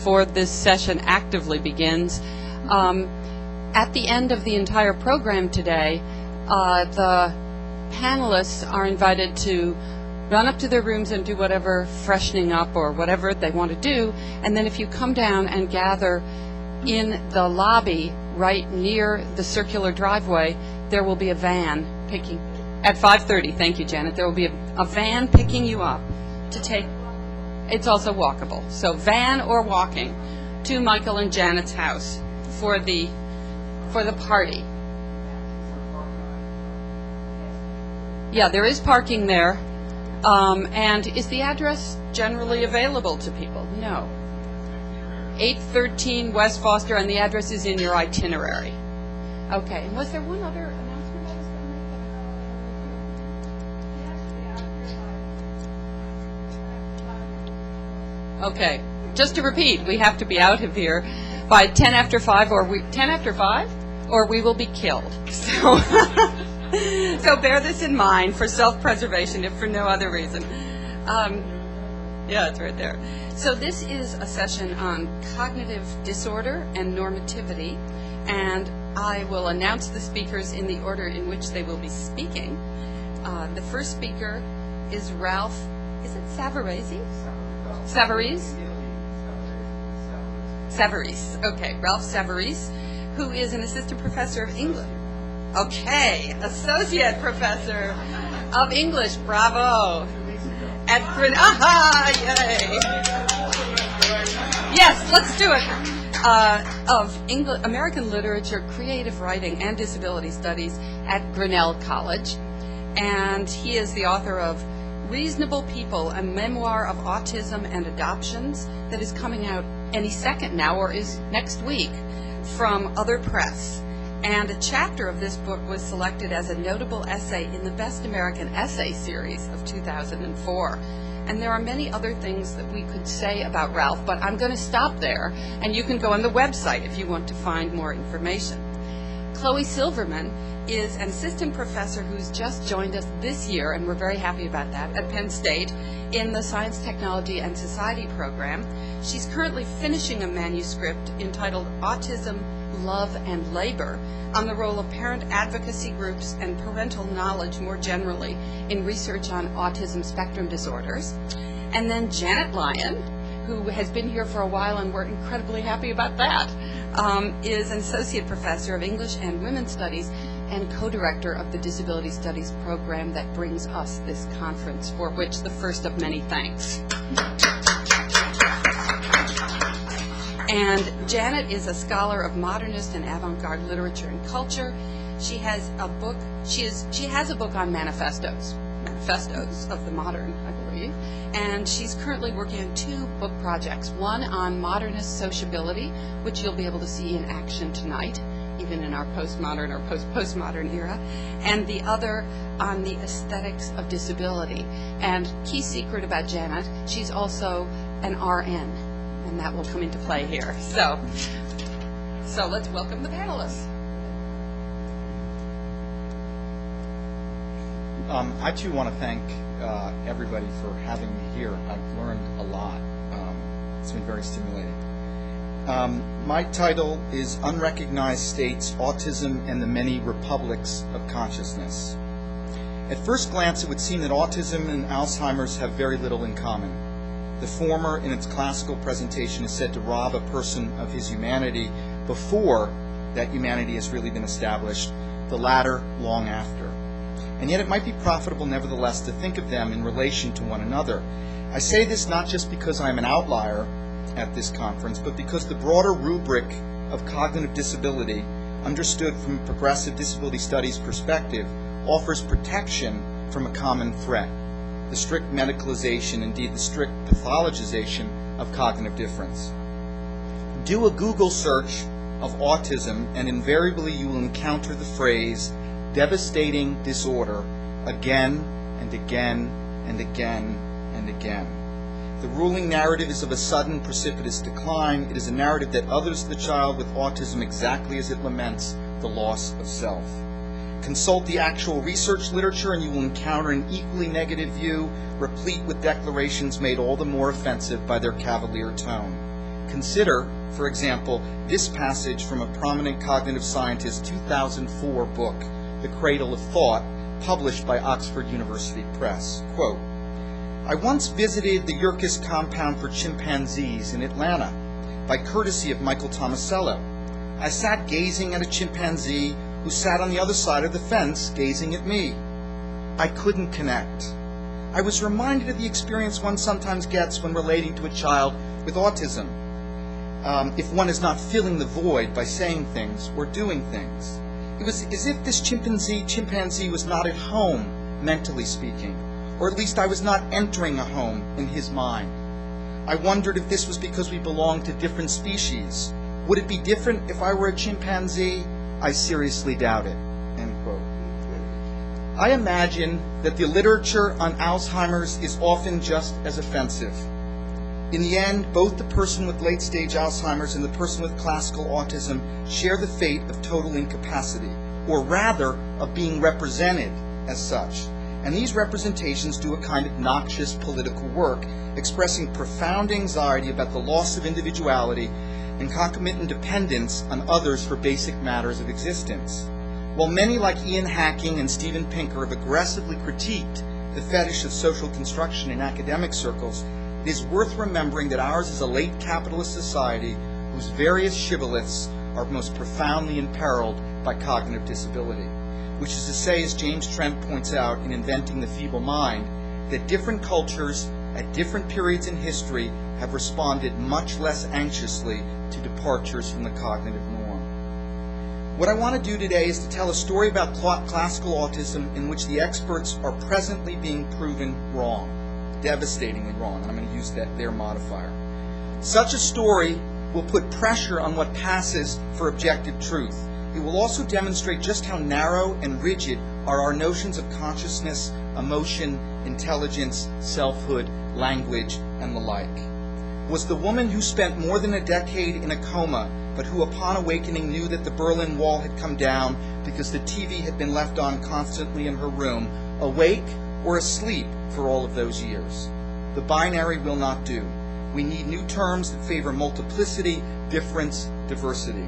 before this session actively begins. At the end of the entire program today, the panelists are invited to run up to their rooms and do whatever freshening up or whatever they want to do, and then if you come down and gather in the lobby right near the circular driveway, there will be a van picking, at 5:30, thank you, Janet, there will be a van picking you up to take, it's also walkable, so van or walking to Michael and Janet's house for the party. Yeah, there is parking there. And is the address generally available to people? No. 813 West Foster, and the address is in your itinerary. Okay, and was there one other announcement I was going to make? Okay, just to repeat, we have to be out of here by 10 after 5, or 10 after 5, or we will be killed. So bear this in mind for self-preservation, if for no other reason. Yeah, it's right there. So this is a session on cognitive disorder and normativity, and I will announce the speakers in the order in which they will be speaking. The first speaker is Ralph, is it Savarese? Savarese? Savarese, okay, Ralph Savarese, who is an assistant professor of English. Okay, associate professor of English, bravo. At yay. Yes, let's do it. Of English, American Literature, Creative Writing, and Disability Studies at Grinnell College. And he is the author of Reasonable People, a memoir of autism and adoptions that is coming out any second now, or is next week, from Other Press. And a chapter of this book was selected as a notable essay in the Best American Essay Series of 2004. And there are many other things that we could say about Ralph, but I'm going to stop there, and you can go on the website if you want to find more information. Chloe Silverman is an assistant professor who's just joined us this year, and we're very happy about that, at Penn State in the Science, Technology, and Society program. She's currently finishing a manuscript entitled Autism, Love, and Labor on the role of parent advocacy groups and parental knowledge more generally in research on autism spectrum disorders. And then Janet Lyon, who has been here for a while, and we're incredibly happy about that, is an associate professor of English and Women's Studies and co-director of the Disability Studies program that brings us this conference, for which the first of many thanks. And Janet is a scholar of modernist and avant-garde literature and culture. She has a book. She has a book on manifestos of the modern, I believe. And she's currently working on 2 book projects. One on modernist sociability, which you'll be able to see in action tonight, even in our postmodern or post-postmodern era, and the other on the aesthetics of disability. And key secret about Janet, she's also an RN. And that will come into play here. So let's welcome the panelists. I too want to thank everybody for having me here. I've learned a lot. It's been very stimulating. My title is Unrecognized States, Autism and the Many Republics of Consciousness. At first glance, it would seem that autism and Alzheimer's have very little in common. The former, in its classical presentation, is said to rob a person of his humanity before that humanity has really been established, the latter long after. And yet it might be profitable, nevertheless, to think of them in relation to one another. I say this not just because I am an outlier at this conference, but because the broader rubric of cognitive disability, understood from a progressive disability studies perspective, offers protection from a common threat: the strict medicalization, indeed the strict pathologization of cognitive difference. Do a Google search of autism, and invariably you will encounter the phrase devastating disorder again and again and again and again. The ruling narrative is of a sudden, precipitous decline. It is a narrative that others the child with autism exactly as it laments the loss of self. Consult the actual research literature and you will encounter an equally negative view, replete with declarations made all the more offensive by their cavalier tone. Consider, for example, this passage from a prominent cognitive scientist's 2004 book, The Cradle of Thought, published by Oxford University Press. Quote, "I once visited the Yerkes compound for chimpanzees in Atlanta by courtesy of Michael Tomasello. I sat gazing at a chimpanzee who sat on the other side of the fence gazing at me. I couldn't connect. I was reminded of the experience one sometimes gets when relating to a child with autism, if one is not filling the void by saying things or doing things. It was as if this chimpanzee was not at home, mentally speaking, or at least I was not entering a home in his mind. I wondered if this was because we belonged to different species. Would it be different if I were a chimpanzee? I seriously doubt it." End quote. I imagine that the literature on Alzheimer's is often just as offensive. In the end, both the person with late-stage Alzheimer's and the person with classical autism share the fate of total incapacity, or rather, of being represented as such. And these representations do a kind of noxious political work, expressing profound anxiety about the loss of individuality and concomitant dependence on others for basic matters of existence. While many like Ian Hacking and Steven Pinker have aggressively critiqued the fetish of social construction in academic circles, it is worth remembering that ours is a late capitalist society whose various shibboleths are most profoundly imperiled by cognitive disability, which is to say, as James Trent points out in Inventing the Feeble Mind, that different cultures at different periods in history have responded much less anxiously to departures from the cognitive norm. What I want to do today is to tell a story about classical autism in which the experts are presently being proven wrong, devastatingly wrong, and I'm going to use their modifier. Such a story will put pressure on what passes for objective truth. It will also demonstrate just how narrow and rigid are our notions of consciousness, emotion, intelligence, selfhood, language, and the like. Was the woman who spent more than a decade in a coma, but who upon awakening knew that the Berlin Wall had come down because the TV had been left on constantly in her room, awake or asleep for all of those years? The binary will not do. We need new terms that favor multiplicity, difference, diversity.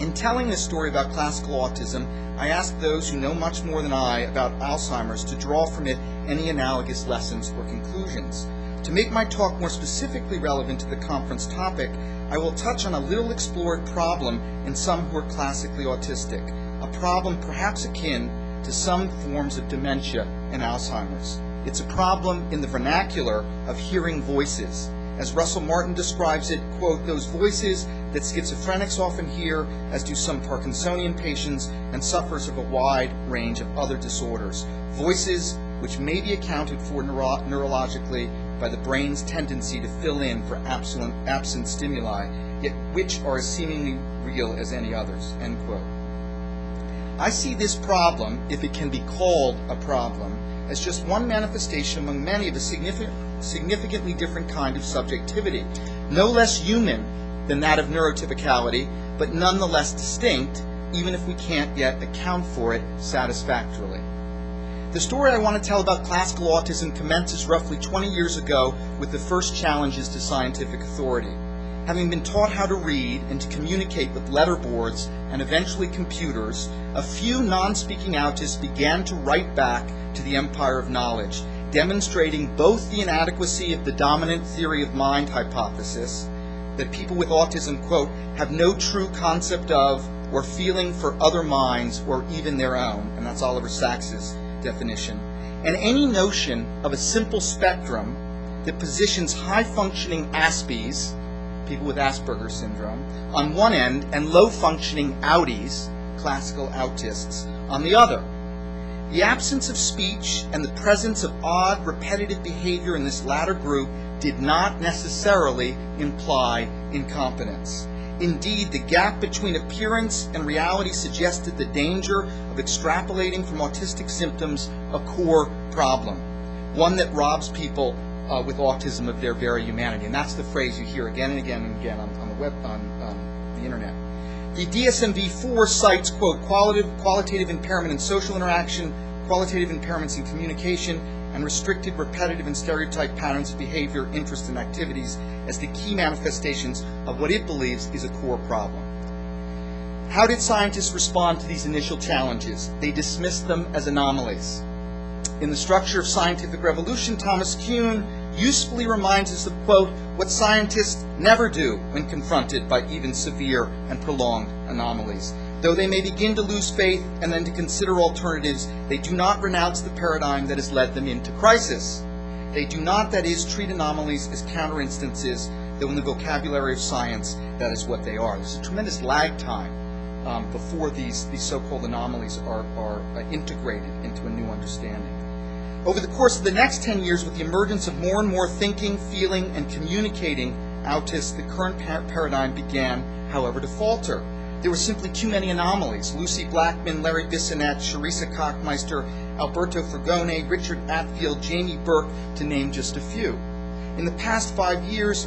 In telling this story about classical autism, I asked those who know much more than I about Alzheimer's to draw from it any analogous lessons or conclusions. To make my talk more specifically relevant to the conference topic, I will touch on a little explored problem in some who are classically autistic, a problem perhaps akin to some forms of dementia and Alzheimer's. It's a problem in the vernacular of hearing voices. As Russell Martin describes it, quote, "those voices that schizophrenics often hear, as do some Parkinsonian patients and sufferers of a wide range of other disorders. Voices which may be accounted for neurologically by the brain's tendency to fill in for absent stimuli, yet which are as seemingly real as any others," end quote. I see this problem, if it can be called a problem, as just one manifestation among many of a significantly different kind of subjectivity, no less human than that of neurotypicality, but nonetheless distinct, even if we can't yet account for it satisfactorily. The story I want to tell about classical autism commences roughly 20 years ago with the first challenges to scientific authority. Having been taught how to read and to communicate with letterboards and eventually computers, a few non-speaking autists began to write back to the empire of knowledge, demonstrating both the inadequacy of the dominant theory of mind hypothesis, that people with autism, quote, "have no true concept of or feeling for other minds or even their own," and that's Oliver Sacks's definition, and any notion of a simple spectrum that positions high-functioning Aspies, people with Asperger's syndrome, on one end, and low-functioning outies, classical autists, on the other. The absence of speech and the presence of odd, repetitive behavior in this latter group did not necessarily imply incompetence. Indeed, the gap between appearance and reality suggested the danger of extrapolating from autistic symptoms a core problem, one that robs people with autism of their very humanity. And that's the phrase you hear again and again and again on the web, on the internet. The DSM-IV cites, quote, qualitative impairment in social interaction, qualitative impairments in communication, and restricted, repetitive, and stereotyped patterns of behavior, interests, and activities as the key manifestations of what it believes is a core problem. How did scientists respond to these initial challenges? They dismissed them as anomalies. In The Structure of Scientific Revolution, Thomas Kuhn usefully reminds us of, quote, what scientists never do when confronted by even severe and prolonged anomalies. Though they may begin to lose faith and then to consider alternatives, they do not renounce the paradigm that has led them into crisis. They do not, that is, treat anomalies as counter-instances, though in the vocabulary of science, that is what they are. There's a tremendous lag time before these so-called anomalies are integrated into a new understanding. Over the course of the next 10 years, with the emergence of more and more thinking, feeling, and communicating autists, the current paradigm began, however, to falter. There were simply too many anomalies. Lucy Blackman, Larry Bissonette, Charissa Kochmeister, Alberto Fragone, Richard Atfield, Jamie Burke, to name just a few. In the past 5 years,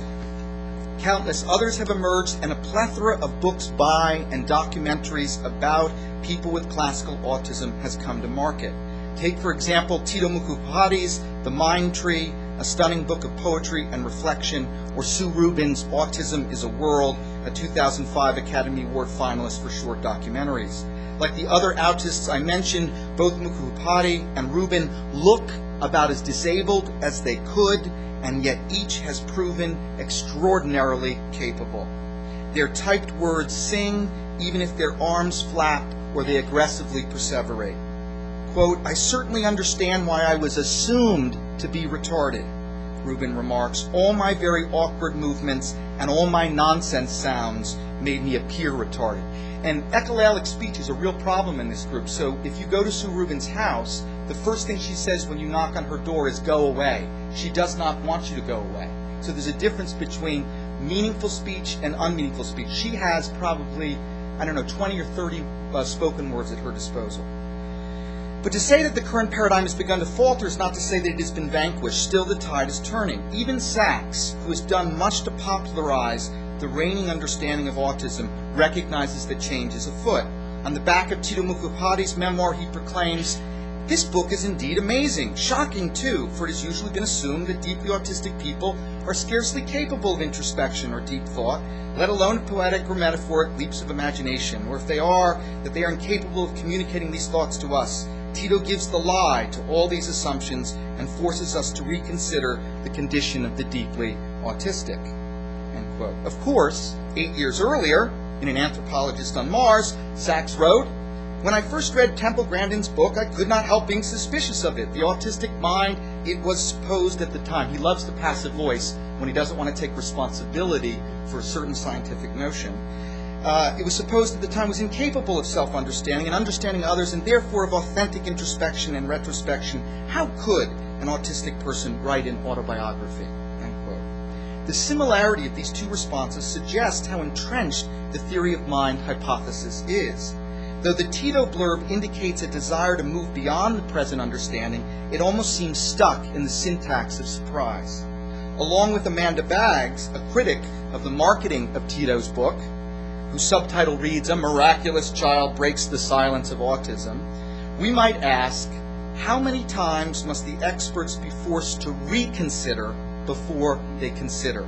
countless others have emerged, and a plethora of books by and documentaries about people with classical autism has come to market. Take, for example, Tito Mukupadi's The Mind Tree, a stunning book of poetry and reflection, or Sue Rubin's Autism is a World, a 2005 Academy Award finalist for short documentaries. Like the other autists I mentioned, both Mukupadi and Rubin look about as disabled as they could, and yet each has proven extraordinarily capable. Their typed words sing, even if their arms flap or they aggressively perseverate. Quote, I certainly understand why I was assumed to be retarded, Rubin remarks. All my very awkward movements and all my nonsense sounds made me appear retarded. And echolalic speech is a real problem in this group. So if you go to Sue Rubin's house, the first thing she says when you knock on her door is go away. She does not want you to go away. So there's a difference between meaningful speech and unmeaningful speech. She has probably, 20 or 30 spoken words at her disposal. But to say that the current paradigm has begun to falter is not to say that it has been vanquished. Still, the tide is turning. Even Sachs, who has done much to popularize the reigning understanding of autism, recognizes that change is afoot. On the back of Tito Mukupadi's memoir, he proclaims, this book is indeed amazing, shocking too, for it has usually been assumed that deeply autistic people are scarcely capable of introspection or deep thought, let alone poetic or metaphoric leaps of imagination, or if they are, that they are incapable of communicating these thoughts to us. Tito gives the lie to all these assumptions and forces us to reconsider the condition of the deeply autistic. End quote. Of course, 8 years earlier, in An Anthropologist on Mars, Sachs wrote, when I first read Temple Grandin's book, I could not help being suspicious of it. The autistic mind, it was supposed at the time. He loves the passive voice when he doesn't want to take responsibility for a certain scientific notion. It was supposed at the time was incapable of self-understanding and understanding others, and therefore of authentic introspection and retrospection. How could an autistic person write an autobiography? End quote. The similarity of these two responses suggests how entrenched the theory of mind hypothesis is. Though the Tito blurb indicates a desire to move beyond the present understanding, it almost seems stuck in the syntax of surprise. Along with Amanda Baggs, a critic of the marketing of Tito's book, whose subtitle reads, A Miraculous Child Breaks the Silence of Autism, we might ask, how many times must the experts be forced to reconsider before they consider?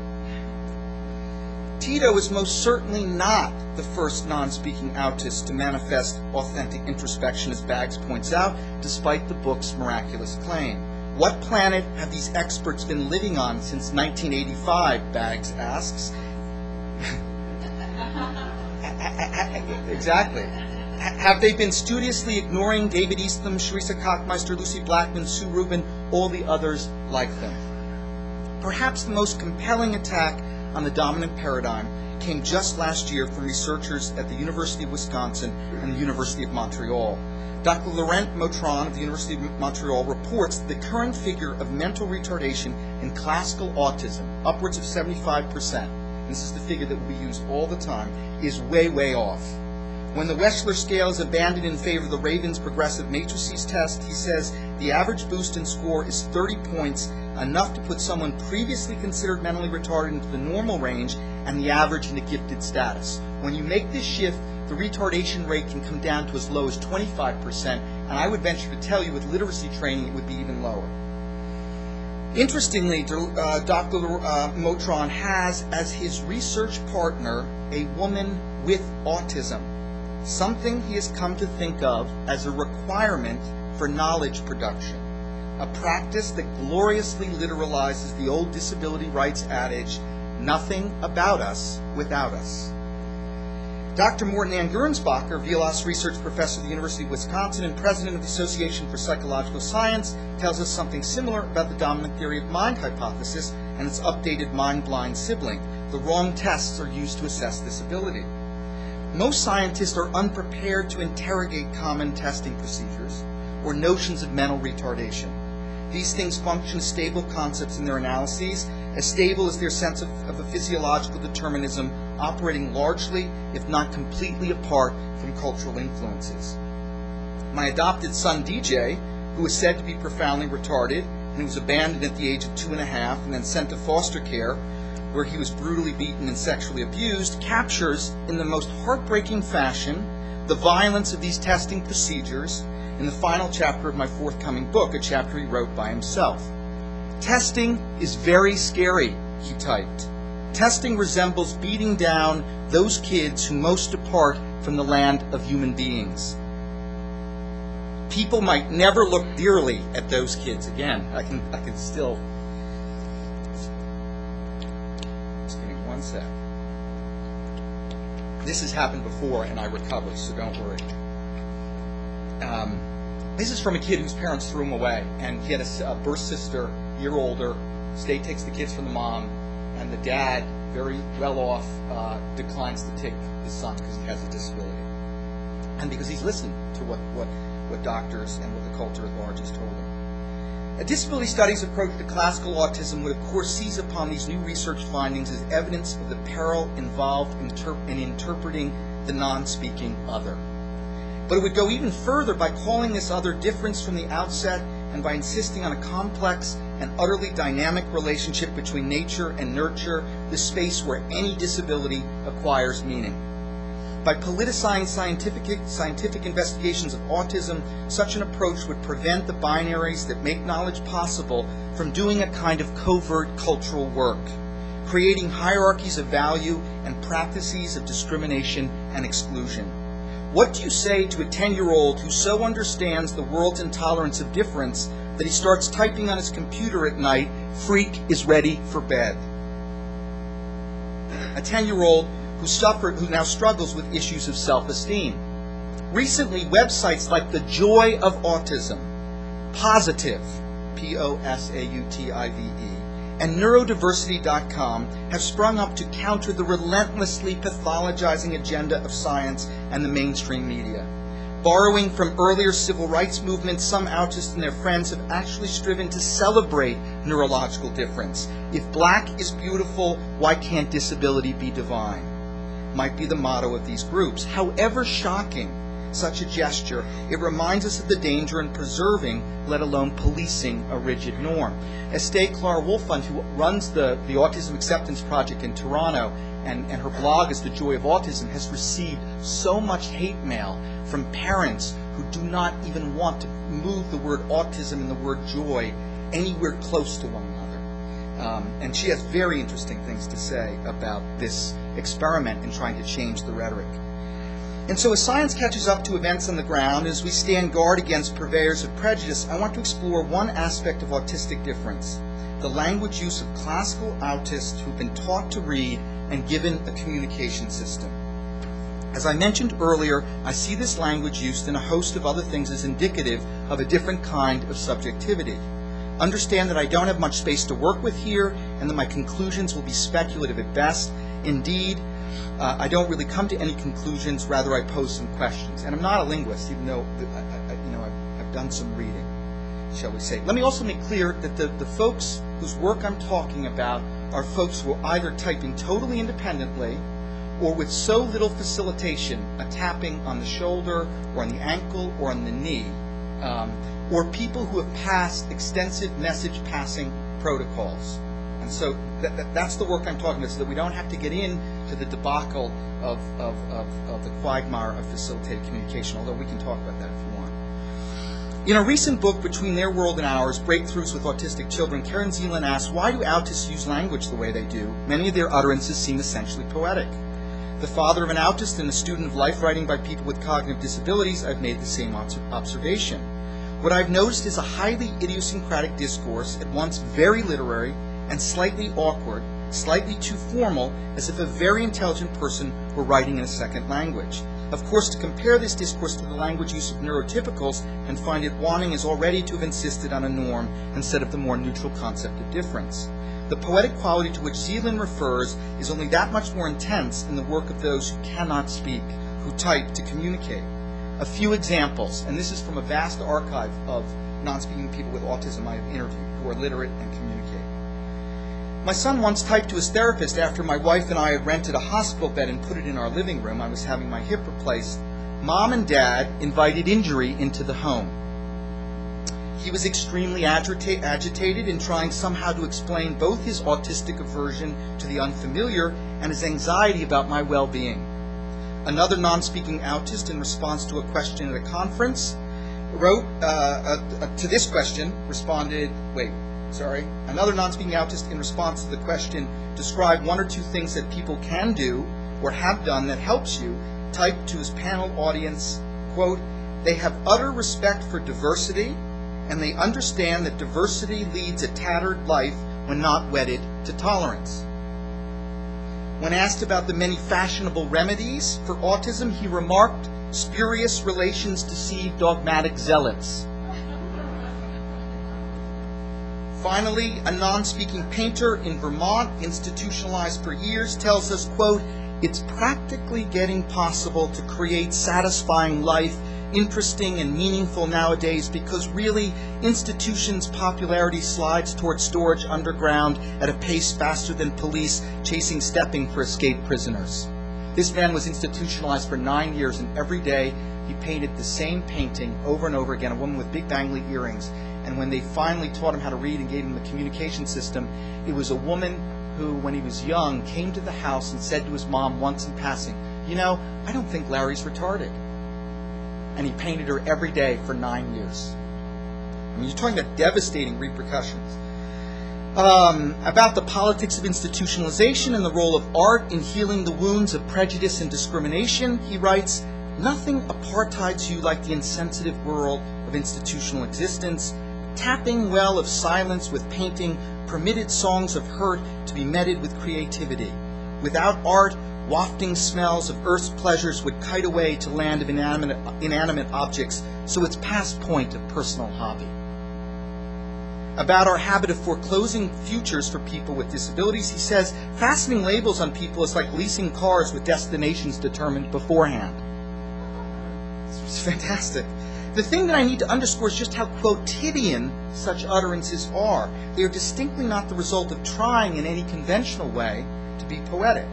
Tito is most certainly not the first non-speaking autist to manifest authentic introspection, as Baggs points out, despite the book's miraculous claim. What planet have these experts been living on since 1985, Baggs asks. Exactly. Have they been studiously ignoring David Eastham, Charissa Kochmeister, Lucy Blackman, Sue Rubin, all the others like them? Perhaps the most compelling attack on the dominant paradigm came just last year from researchers at the University of Wisconsin and the University of Montreal. Dr. Laurent Motron of the University of Montreal reports that the current figure of mental retardation in classical autism, upwards of 75%, this is the figure that will be used all the time, is way, way off. When the Wechsler scale is abandoned in favor of the Raven's progressive matrices test, he says the average boost in score is 30 points, enough to put someone previously considered mentally retarded into the normal range and the average into gifted status. When you make this shift, the retardation rate can come down to as low as 25%, and I would venture to tell you with literacy training it would be even lower. Interestingly, Dr. Motron has as his research partner a woman with autism, something he has come to think of as a requirement for knowledge production, a practice that gloriously literalizes the old disability rights adage, nothing about us without us. Dr. Morton Ann Gernsbacher, VLOS Research Professor at the University of Wisconsin and President of the Association for Psychological Science, tells us something similar about the dominant theory of mind hypothesis and its updated mind-blind sibling. The wrong tests are used to assess this ability. Most scientists are unprepared to interrogate common testing procedures or notions of mental retardation. These things function as stable concepts in their analyses, as stable as their sense of a physiological determinism operating largely, if not completely, apart from cultural influences. My adopted son, DJ, who is said to be profoundly retarded, and who was abandoned at the age of 2.5 and then sent to foster care, where he was brutally beaten and sexually abused, captures in the most heartbreaking fashion the violence of these testing procedures in the final chapter of my forthcoming book, a chapter he wrote by himself. Testing is very scary, he typed. Testing resembles beating down those kids who most depart from the land of human beings. People might never look dearly at those kids again. I can still. Just give me one sec. This has happened before, and I recovered, so don't worry. This is from a kid whose parents threw him away, and he had a birth sister, a year older. State takes the kids from the mom, and the dad, very well off, declines to take the son because he has a disability, and because he's listened to what doctors and what the culture at large has told him. A disability studies approach to classical autism would, of course, seize upon these new research findings as evidence of the peril involved in interpreting the non-speaking other. But it would go even further by calling this other difference from the outset and by insisting on a complex and utterly dynamic relationship between nature and nurture, the space where any disability acquires meaning. By politicizing scientific investigations of autism, such an approach would prevent the binaries that make knowledge possible from doing a kind of covert cultural work, creating hierarchies of value and practices of discrimination and exclusion. What do you say to a 10-year-old who so understands the world's intolerance of difference that he starts typing on his computer at night, "Freak is ready for bed"? A 10-year-old who now struggles with issues of self-esteem. Recently, websites like The Joy of Autism, Positive, Posautive, and neurodiversity.com have sprung up to counter the relentlessly pathologizing agenda of science and the mainstream media. Borrowing from earlier civil rights movements, some autists and their friends have actually striven to celebrate neurological difference. If black is beautiful, why can't disability be divine? Might be the motto of these groups. However shocking such a gesture, it reminds us of the danger in preserving, let alone policing, a rigid norm. Estee Clark-Wolfund, who runs the Autism Acceptance Project in Toronto, and her blog is The Joy of Autism, has received so much hate mail from parents who do not even want to move the word autism and the word joy anywhere close to one another. And she has very interesting things to say about this experiment in trying to change the rhetoric. And so as science catches up to events on the ground, as we stand guard against purveyors of prejudice, I want to explore one aspect of autistic difference, the language use of classical autists who've been taught to read and given a communication system. As I mentioned earlier, I see this language used in a host of other things as indicative of a different kind of subjectivity. Understand that I don't have much space to work with here, and that my conclusions will be speculative at best. Indeed, I don't really come to any conclusions, rather I pose some questions. And I'm not a linguist, even though I've done some reading, shall we say. Let me also make clear that the folks whose work I'm talking about are folks who are either typing totally independently or with so little facilitation, a tapping on the shoulder or on the ankle or on the knee, or people who have passed extensive message passing protocols. And so that's the work I'm talking about, so that we don't have to get into the debacle of the quagmire of facilitated communication, although we can talk about that if you want. In a recent book, Between Their World and Ours, Breakthroughs with Autistic Children, Karen Zeeland asks, why do autists use language the way they do? Many of their utterances seem essentially poetic. The father of an autist and a student of life writing by people with cognitive disabilities, I've made the same observation. What I've noticed is a highly idiosyncratic discourse, at once very literary and slightly awkward, slightly too formal, as if a very intelligent person were writing in a second language. Of course, to compare this discourse to the language use of neurotypicals and find it wanting is already to have insisted on a norm instead of the more neutral concept of difference. The poetic quality to which Zeeland refers is only that much more intense in the work of those who cannot speak, who type to communicate. A few examples, and this is from a vast archive of non-speaking people with autism I have interviewed who are literate and communicate. My son once typed to his therapist after my wife and I had rented a hospital bed and put it in our living room. I was having my hip replaced. Mom and Dad invited injury into the home. He was extremely agitated in trying somehow to explain both his autistic aversion to the unfamiliar and his anxiety about my well-being. Another non-speaking autist, in response to a question at a conference, wrote to this question, responded, Another non-speaking autist, in response to the question, describe one or two things that people can do or have done that helps you, typed to his panel audience, quote, they have utter respect for diversity, and they understand that diversity leads a tattered life when not wedded to tolerance. When asked about the many fashionable remedies for autism, he remarked, spurious relations deceive dogmatic zealots. Finally, a non-speaking painter in Vermont, institutionalized for years, tells us, quote, it's practically getting possible to create satisfying life, interesting and meaningful nowadays, because really institutions' popularity slides towards storage underground at a pace faster than police chasing stepping for escaped prisoners. This man was institutionalized for 9 years, and every day he painted the same painting over and over again, a woman with big bangly earrings. And when they finally taught him how to read and gave him the communication system, it was a woman who, when he was young, came to the house and said to his mom once in passing, you know, I don't think Larry's retarded. And he painted her every day for 9 years. I mean, you're talking about devastating repercussions. About the politics of institutionalization and the role of art in healing the wounds of prejudice and discrimination, he writes, nothing apartheids you like the insensitive world of institutional existence. Tapping well of silence with painting permitted songs of hurt to be meted with creativity. Without art, wafting smells of earth's pleasures would kite away to land of inanimate objects, so its past point of personal hobby. About our habit of foreclosing futures for people with disabilities, he says, fastening labels on people is like leasing cars with destinations determined beforehand. It's fantastic. The thing that I need to underscore is just how quotidian such utterances are. They are distinctly not the result of trying in any conventional way to be poetic.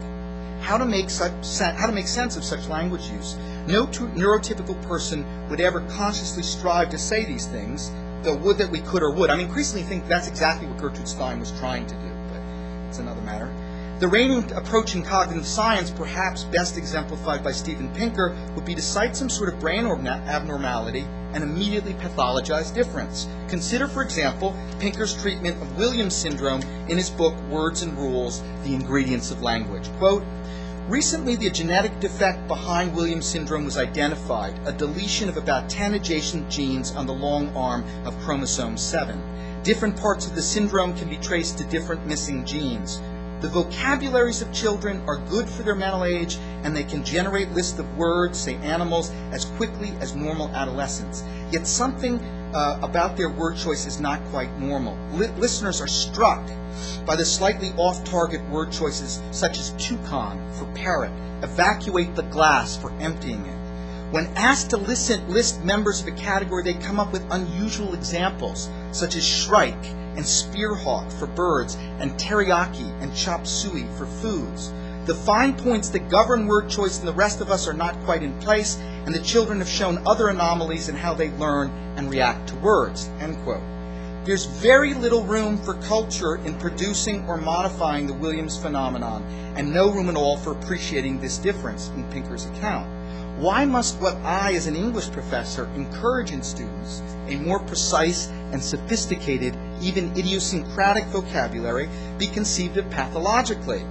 How to make sense of such language use. No neurotypical person would ever consciously strive to say these things, though would that we could or would. I increasingly think that's exactly what Gertrude Stein was trying to do, but it's another matter. The reigning approach in cognitive science, perhaps best exemplified by Steven Pinker, would be to cite some sort of brain abnormality and immediately pathologize difference. Consider, for example, Pinker's treatment of Williams syndrome in his book, Words and Rules, The Ingredients of Language. Quote, recently the genetic defect behind Williams syndrome was identified, a deletion of about 10 adjacent genes on the long arm of chromosome 7. Different parts of the syndrome can be traced to different missing genes. The vocabularies of children are good for their mental age, and they can generate lists of words, say animals, as quickly as normal adolescents. Yet something about their word choice is not quite normal. Listeners are struck by the slightly off-target word choices, such as toucan for parrot, evacuate the glass for emptying it. When asked to list members of a category, they come up with unusual examples, such as shrike and spearhawk for birds, and teriyaki and chop suey for foods. The fine points that govern word choice in the rest of us are not quite in place, and the children have shown other anomalies in how they learn and react to words, end quote. there's very little room for culture in producing or modifying the Williams phenomenon, and no room at all for appreciating this difference in Pinker's account. Why must what I, as an English professor, encourage in students, a more precise and sophisticated, even idiosyncratic vocabulary, be conceived of pathologically?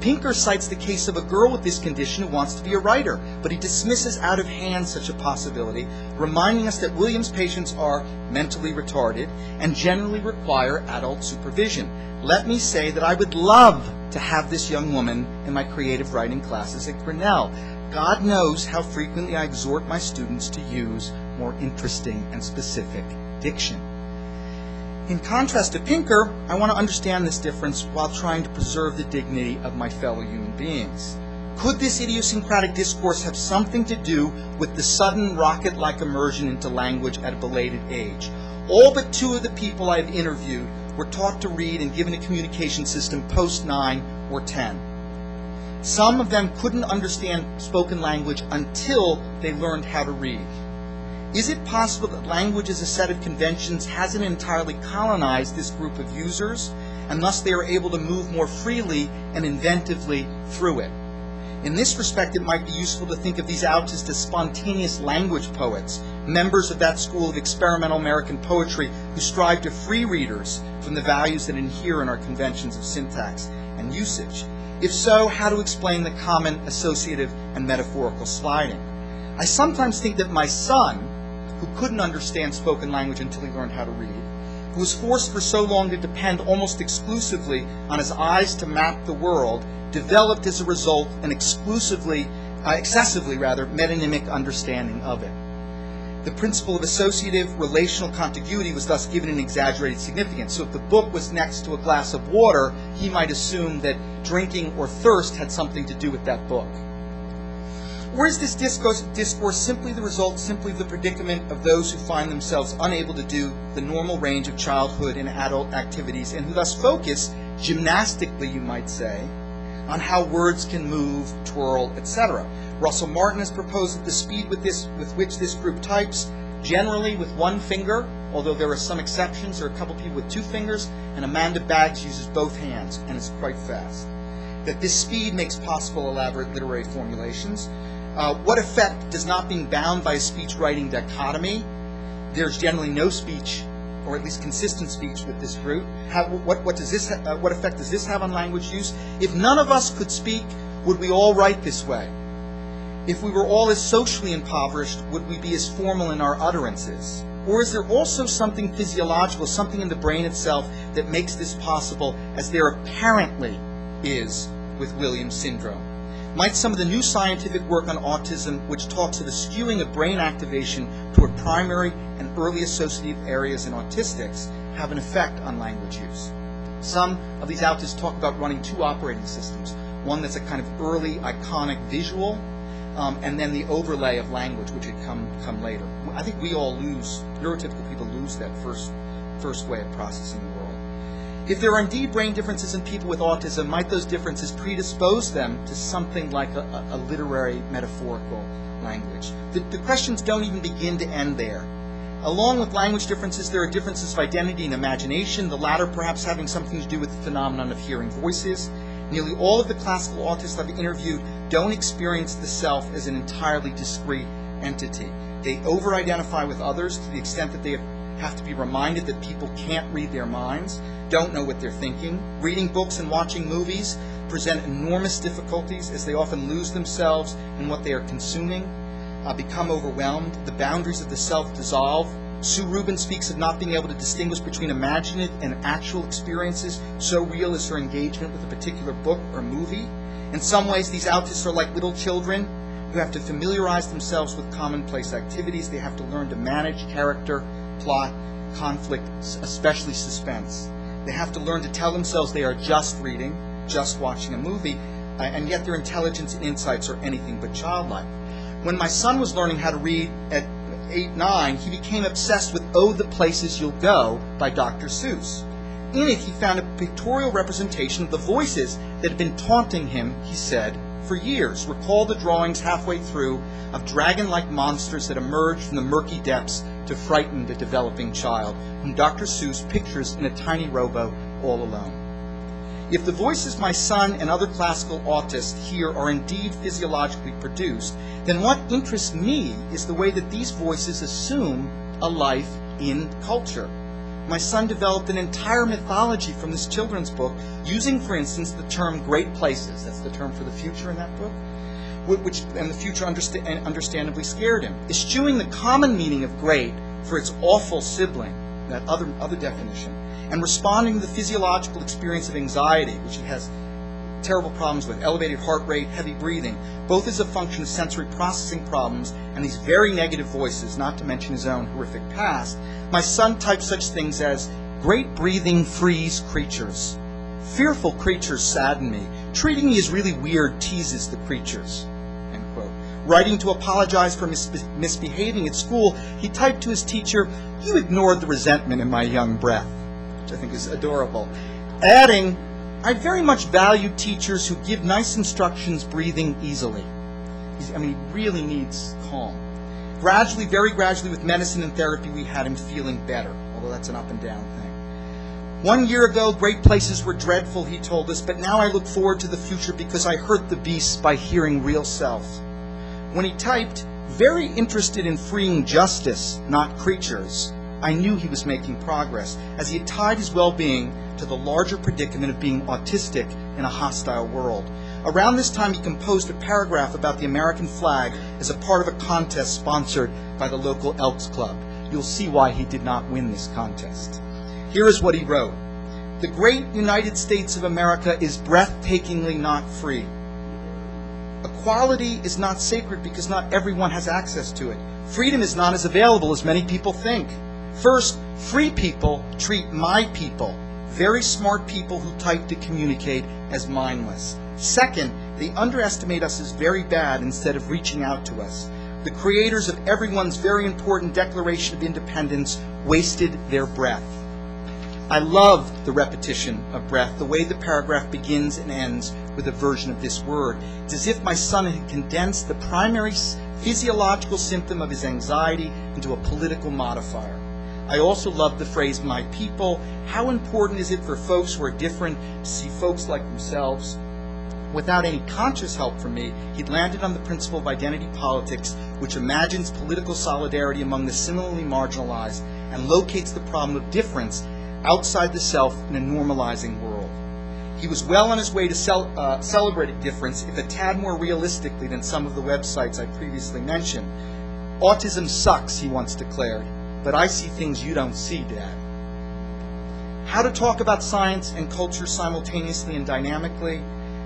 Pinker cites the case of a girl with this condition who wants to be a writer, but he dismisses out of hand such a possibility, reminding us that Williams patients are mentally retarded and generally require adult supervision. Let me say that I would love to have this young woman in my creative writing classes at Grinnell. God knows how frequently I exhort my students to use more interesting and specific diction. In contrast to Pinker, I want to understand this difference while trying to preserve the dignity of my fellow human beings. Could this idiosyncratic discourse have something to do with the sudden rocket-like immersion into language at a belated age? All but two of the people I've interviewed were taught to read and given a communication system post 9 or 10. Some of them couldn't understand spoken language until they learned how to read. Is it possible that language as a set of conventions hasn't entirely colonized this group of users, and thus they are able to move more freely and inventively through it? In this respect, it might be useful to think of these autists as spontaneous language poets, members of that school of experimental American poetry who strive to free readers from the values that inhere in our conventions of syntax and usage. If so, how to explain the common associative and metaphorical sliding? I sometimes think that my son, who couldn't understand spoken language until he learned how to read, who was forced for so long to depend almost exclusively on his eyes to map the world, developed as a result an excessively metonymic understanding of it. The principle of associative relational contiguity was thus given an exaggerated significance. So if the book was next to a glass of water, he might assume that drinking or thirst had something to do with that book. Or is this discourse simply the result, simply of the predicament of those who find themselves unable to do the normal range of childhood and adult activities, and who thus focus, gymnastically you might say, on how words can move, twirl, etc.? Russell Martin has proposed that the speed with which this group types, generally with one finger, although there are some exceptions, there are a couple people with 2 fingers, and Amanda Baggs uses both hands, and is quite fast. That this speed makes possible elaborate literary formulations. What effect does not being bound by a speech-writing dichotomy? There's generally no speech, or at least consistent speech with this group. What effect does this have on language use? If none of us could speak, would we all write this way? If we were all as socially impoverished, would we be as formal in our utterances? Or is there also something physiological, something in the brain itself that makes this possible, as there apparently is with Williams syndrome? Might some of the new scientific work on autism, which talks of the skewing of brain activation toward primary and early associative areas in autistics, have an effect on language use? Some of these autists talk about running 2 operating systems, one that's a kind of early iconic visual, and then the overlay of language, which would come later. I think we all lose, neurotypical people lose that first way of processing the world. If there are indeed brain differences in people with autism, might those differences predispose them to something like a literary, metaphorical language? The questions don't even begin to end there. Along with language differences, there are differences of identity and imagination, the latter perhaps having something to do with the phenomenon of hearing voices. Nearly all of the classical autists I've interviewed don't experience the self as an entirely discrete entity. They over-identify with others to the extent that they have to be reminded that people can't read their minds, don't know what they're thinking. Reading books and watching movies present enormous difficulties, as they often lose themselves in what they are consuming, become overwhelmed. The boundaries of the self dissolve. Sue Rubin speaks of not being able to distinguish between imaginative and actual experiences, so real is her engagement with a particular book or movie. In some ways, these autists are like little children who have to familiarize themselves with commonplace activities. They have to learn to manage character, plot, conflict, especially suspense. They have to learn to tell themselves they are just reading, just watching a movie, and yet their intelligence and insights are anything but childlike. When my son was learning how to read at 8, 9, he became obsessed with Oh, the Places You'll Go by Dr. Seuss. In it, he found a pictorial representation of the voices that had been taunting him, he said, for years. Recall the drawings halfway through of dragon-like monsters that emerged from the murky depths to frighten the developing child, whom Dr. Seuss pictures in a tiny rowboat all alone. If the voices my son and other classical autists hear are indeed physiologically produced, then what interests me is the way that these voices assume a life in culture. My son developed an entire mythology from this children's book, using, for instance, the term great places. That's the term for the future in that book, and the future understandably scared him, eschewing the common meaning of great for its awful sibling, that other definition, and responding to the physiological experience of anxiety, which he has terrible problems with, elevated heart rate, heavy breathing, both as a function of sensory processing problems and these very negative voices, not to mention his own horrific past. My son types such things as, great breathing freeze creatures. Fearful creatures sadden me. Treating me as really weird teases the creatures. End quote. Writing to apologize for misbehaving at school, he typed to his teacher, you ignored the resentment in my young breath, which I think is adorable. Adding, I very much value teachers who give nice instructions breathing easily. He really needs calm. Gradually, very gradually, with medicine and therapy, we had him feeling better, although that's an up and down thing. 1 year ago, great places were dreadful, he told us, but now I look forward to the future because I hurt the beasts by hearing real self. When he typed, very interested in freeing justice, not creatures, I knew he was making progress, as he had tied his well-being to the larger predicament of being autistic in a hostile world. Around this time, he composed a paragraph about the American flag as a part of a contest sponsored by the local Elks Club. You'll see why he did not win this contest. Here is what he wrote. The great United States of America is breathtakingly not free. Equality is not sacred because not everyone has access to it. Freedom is not as available as many people think. First, free people treat my people, very smart people who type to communicate, as mindless. Second, they underestimate us as very bad instead of reaching out to us. The creators of everyone's very important Declaration of Independence wasted their breath. I love the repetition of breath, the way the paragraph begins and ends with a version of this word. It's as if my son had condensed the primary physiological symptom of his anxiety into a political modifier. I also love the phrase, my people. How important is it for folks who are different to see folks like themselves? Without any conscious help from me, he'd landed on the principle of identity politics, which imagines political solidarity among the similarly marginalized and locates the problem of difference outside the self in a normalizing world. He was well on his way to celebrating difference, if a tad more realistically than some of the websites I previously mentioned. Autism sucks, he once declared, but I see things you don't see, Dad. How to talk about science and culture simultaneously and dynamically?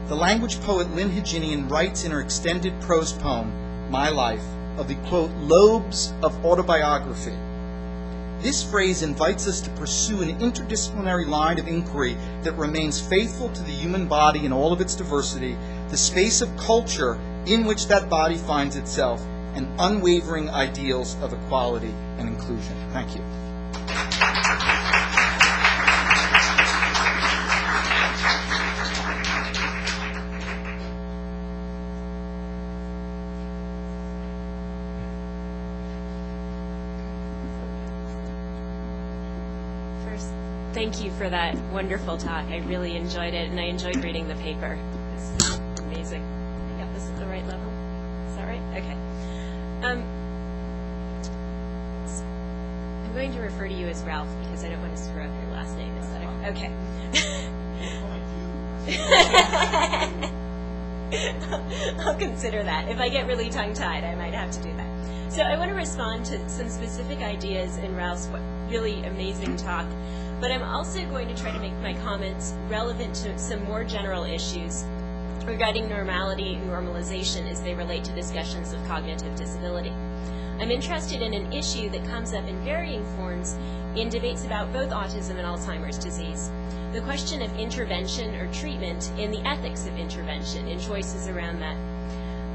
The language poet Lynn Higinian writes in her extended prose poem, My Life, of the, quote, lobes of autobiography. This phrase invites us to pursue an interdisciplinary line of inquiry that remains faithful to the human body in all of its diversity, the space of culture in which that body finds itself, and unwavering ideals of equality and inclusion. Thank you. Thank you for that wonderful talk. I really enjoyed it, and I enjoyed reading the paper. It's amazing. I got this at the right level. Is that right? Okay. I'm going to refer to you as Ralph because I don't want to screw up your last name. Is that okay? I'll consider that. If I get really tongue-tied, I might have to do that. So I want to respond to some specific ideas in Ralph's really amazing talk. But I'm also going to try to make my comments relevant to some more general issues regarding normality and normalization as they relate to discussions of cognitive disability. I'm interested in an issue that comes up in varying forms in debates about both autism and Alzheimer's disease. The question of intervention or treatment and the ethics of intervention and choices around that.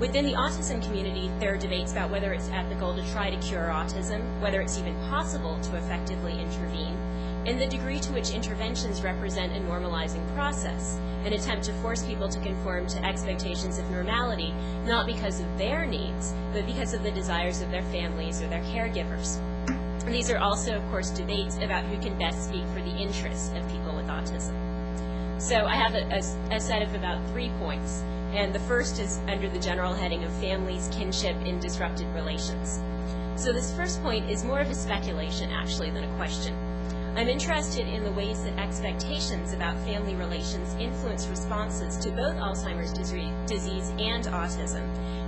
Within the autism community, there are debates about whether it's ethical to try to cure autism, whether it's even possible to effectively intervene, and the degree to which interventions represent a normalizing process, an attempt to force people to conform to expectations of normality, not because of their needs, but because of the desires of their families or their caregivers. And these are also, of course, debates about who can best speak for the interests of people with autism. So I have a set of about 3 points, and the first is under the general heading of families, kinship, and disrupted relations. So this first point is more of a speculation, actually, than a question. I'm interested in the ways that expectations about family relations influence responses to both Alzheimer's disease and autism,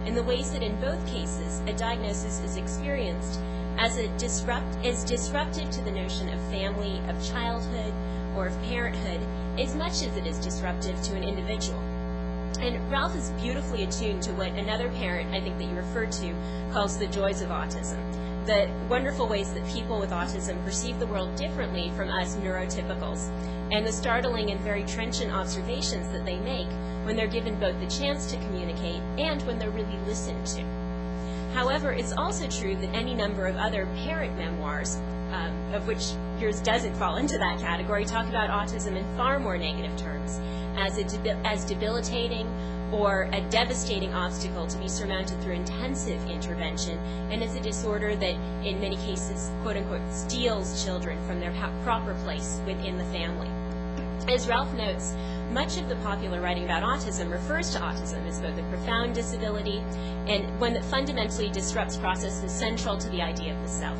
and the ways that in both cases a diagnosis is experienced as disruptive to the notion of family, of childhood, or of parenthood, as much as it is disruptive to an individual. And Ralph is beautifully attuned to what another parent, I think that you referred to, calls the joys of autism. The wonderful ways that people with autism perceive the world differently from us neurotypicals, and the startling and very trenchant observations that they make when they're given both the chance to communicate and when they're really listened to. However, it's also true that any number of other parent memoirs, of which yours doesn't fall into that category, talk about autism in far more negative terms, as debilitating or a devastating obstacle to be surmounted through intensive intervention, and as a disorder that in many cases, quote unquote, steals children from their proper place within the family. As Ralph notes, much of the popular writing about autism refers to autism as both a profound disability and one that fundamentally disrupts processes central to the idea of the self.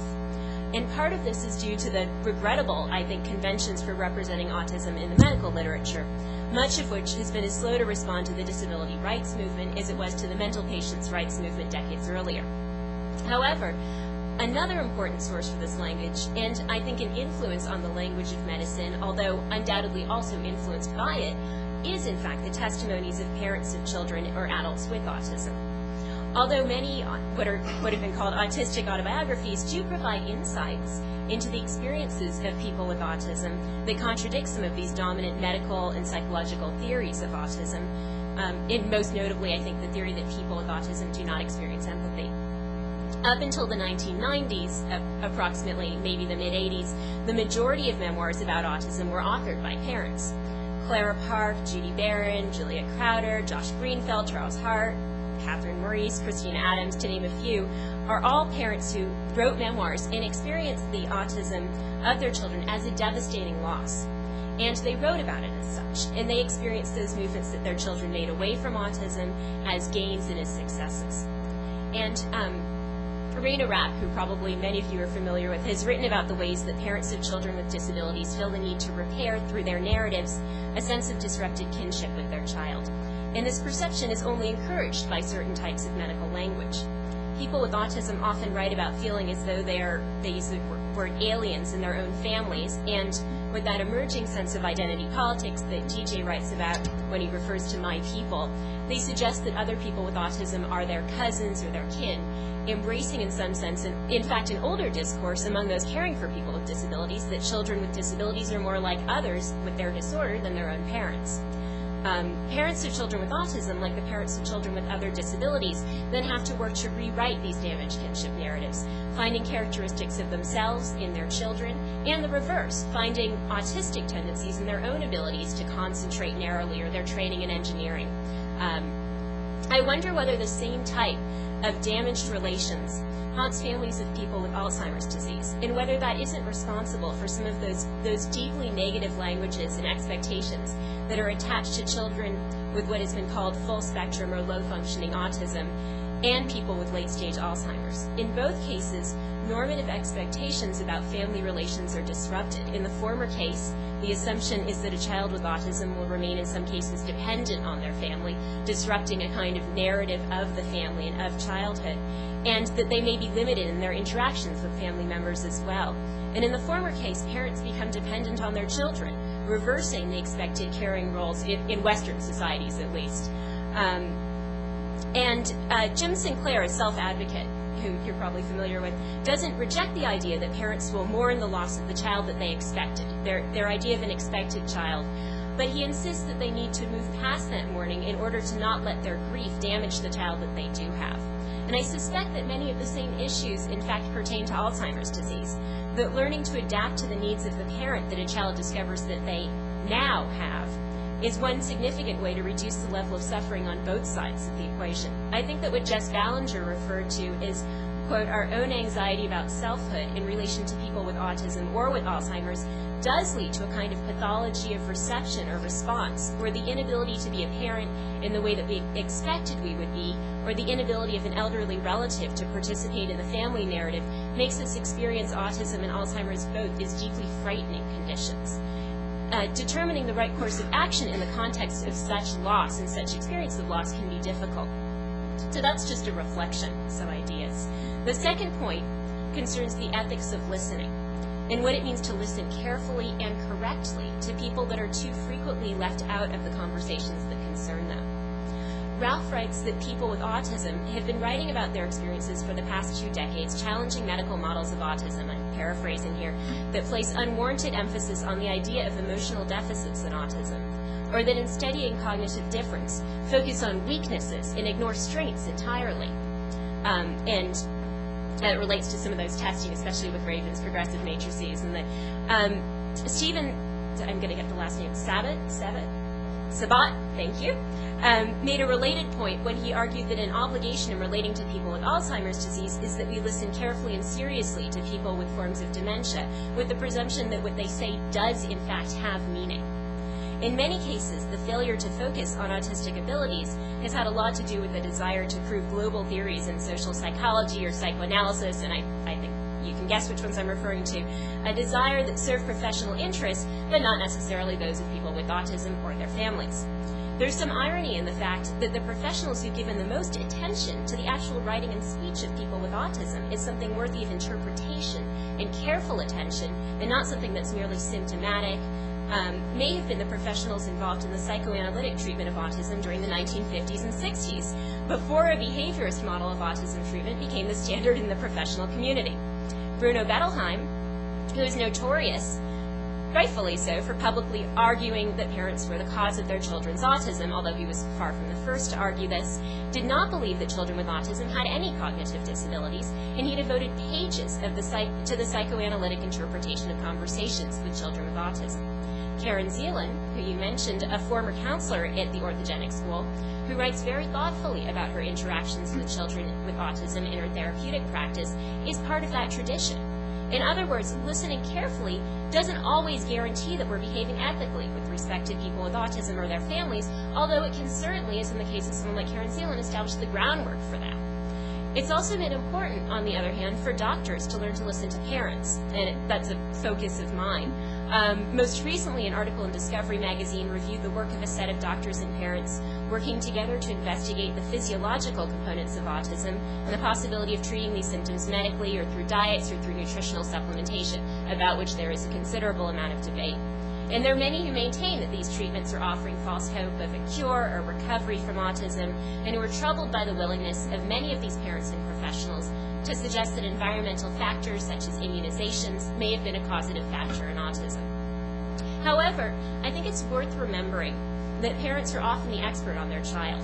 And part of this is due to the regrettable, I think, conventions for representing autism in the medical literature, much of which has been as slow to respond to the disability rights movement as it was to the mental patients' rights movement decades earlier. However, another important source for this language, and I think an influence on the language of medicine, although undoubtedly also influenced by it, is in fact the testimonies of parents of children or adults with autism. Although many what have been called autistic autobiographies do provide insights into the experiences of people with autism that contradict some of these dominant medical and psychological theories of autism, and most notably, I think, the theory that people with autism do not experience empathy. Up until the 1990s, approximately maybe the mid-80s, the majority of memoirs about autism were authored by parents. Clara Park, Judy Barron, Julia Crowder, Josh Greenfeld, Charles Hart, Catherine Maurice, Christina Adams, to name a few, are all parents who wrote memoirs and experienced the autism of their children as a devastating loss. And they wrote about it as such, and they experienced those movements that their children made away from autism as gains and as successes. And Raina Rapp, who probably many of you are familiar with, has written about the ways that parents of children with disabilities feel the need to repair through their narratives a sense of disrupted kinship with their child. And this perception is only encouraged by certain types of medical language. People with autism often write about feeling as though they use the word aliens in their own families, and with that emerging sense of identity politics that TJ writes about when he refers to my people, they suggest that other people with autism are their cousins or their kin, embracing in some sense, and in fact in older discourse among those caring for people with disabilities, that children with disabilities are more like others with their disorder than their own parents. Parents of children with autism, like the parents of children with other disabilities, then have to work to rewrite these damaged kinship narratives, finding characteristics of themselves in their children, and the reverse, finding autistic tendencies in their own abilities to concentrate narrowly or their training in engineering. I wonder whether the same type of damaged relations haunts families of people with Alzheimer's disease, and whether that isn't responsible for some of those deeply negative languages and expectations that are attached to children with what has been called full spectrum or low functioning autism and people with late stage Alzheimer's. In both cases, normative expectations about family relations are disrupted. In the former case, the assumption is that a child with autism will remain in some cases dependent on their family, disrupting a kind of narrative of the family and of childhood, and that they may be limited in their interactions with family members as well. And in the former case, parents become dependent on their children, reversing the expected caring roles in Western societies at least. Jim Sinclair, a self-advocate, who you're probably familiar with, doesn't reject the idea that parents will mourn the loss of the child that they expected, their idea of an expected child, but he insists that they need to move past that mourning in order to not let their grief damage the child that they do have. And I suspect that many of the same issues, in fact, pertain to Alzheimer's disease, that learning to adapt to the needs of the parent that a child discovers that they now have is one significant way to reduce the level of suffering on both sides of the equation. I think that what Jess Ballinger referred to is quote, our own anxiety about selfhood in relation to people with autism or with Alzheimer's does lead to a kind of pathology of reception or response, where the inability to be a parent in the way that we expected we would be, or the inability of an elderly relative to participate in the family narrative, makes us experience autism and Alzheimer's both as deeply frightening conditions. Determining the right course of action in the context of such loss and such experience of loss can be difficult. So that's just a reflection, some ideas. The second point concerns the ethics of listening and what it means to listen carefully and correctly to people that are too frequently left out of the conversations that concern them. Ralph writes that people with autism have been writing about their experiences for the past 2 decades, challenging medical models of autism, I'm paraphrasing here, that place unwarranted emphasis on the idea of emotional deficits in autism, or that in studying cognitive difference, focus on weaknesses and ignore strengths entirely. And that relates to some of those testing, especially with Raven's progressive matrices. And that Stephen, I'm going to get the last name, Sabat, thank you, made a related point when he argued that an obligation in relating to people with Alzheimer's disease is that we listen carefully and seriously to people with forms of dementia, with the presumption that what they say does in fact have meaning. In many cases, the failure to focus on autistic abilities has had a lot to do with the desire to prove global theories in social psychology or psychoanalysis, and I think you can guess which ones I'm referring to, a desire that serve professional interests, but not necessarily those of people with autism or their families. There's some irony in the fact that the professionals who've given the most attention to the actual writing and speech of people with autism is something worthy of interpretation and careful attention, and not something that's merely symptomatic, may have been the professionals involved in the psychoanalytic treatment of autism during the 1950s and 60s, before a behaviorist model of autism treatment became the standard in the professional community. Bruno Bettelheim, who is notorious, rightfully so, for publicly arguing that parents were the cause of their children's autism, although he was far from the first to argue this, did not believe that children with autism had any cognitive disabilities, and he devoted pages of to the psychoanalytic interpretation of conversations with children with autism. Karen Zeeland, who you mentioned, a former counselor at the orthogenic school, who writes very thoughtfully about her interactions with children with autism in her therapeutic practice, is part of that tradition. In other words, listening carefully doesn't always guarantee that we're behaving ethically with respect to people with autism or their families, although it can certainly, as in the case of someone like Karen Zeeland, establish the groundwork for that. It's also been important, on the other hand, for doctors to learn to listen to parents, and that's a focus of mine. Most recently, an article in Discovery magazine reviewed the work of a set of doctors and parents working together to investigate the physiological components of autism and the possibility of treating these symptoms medically or through diets or through nutritional supplementation, about which there is a considerable amount of debate. And there are many who maintain that these treatments are offering false hope of a cure or recovery from autism, and who are troubled by the willingness of many of these parents and professionals to suggest that environmental factors such as immunizations may have been a causative factor in autism. However, I think it's worth remembering that parents are often the expert on their child.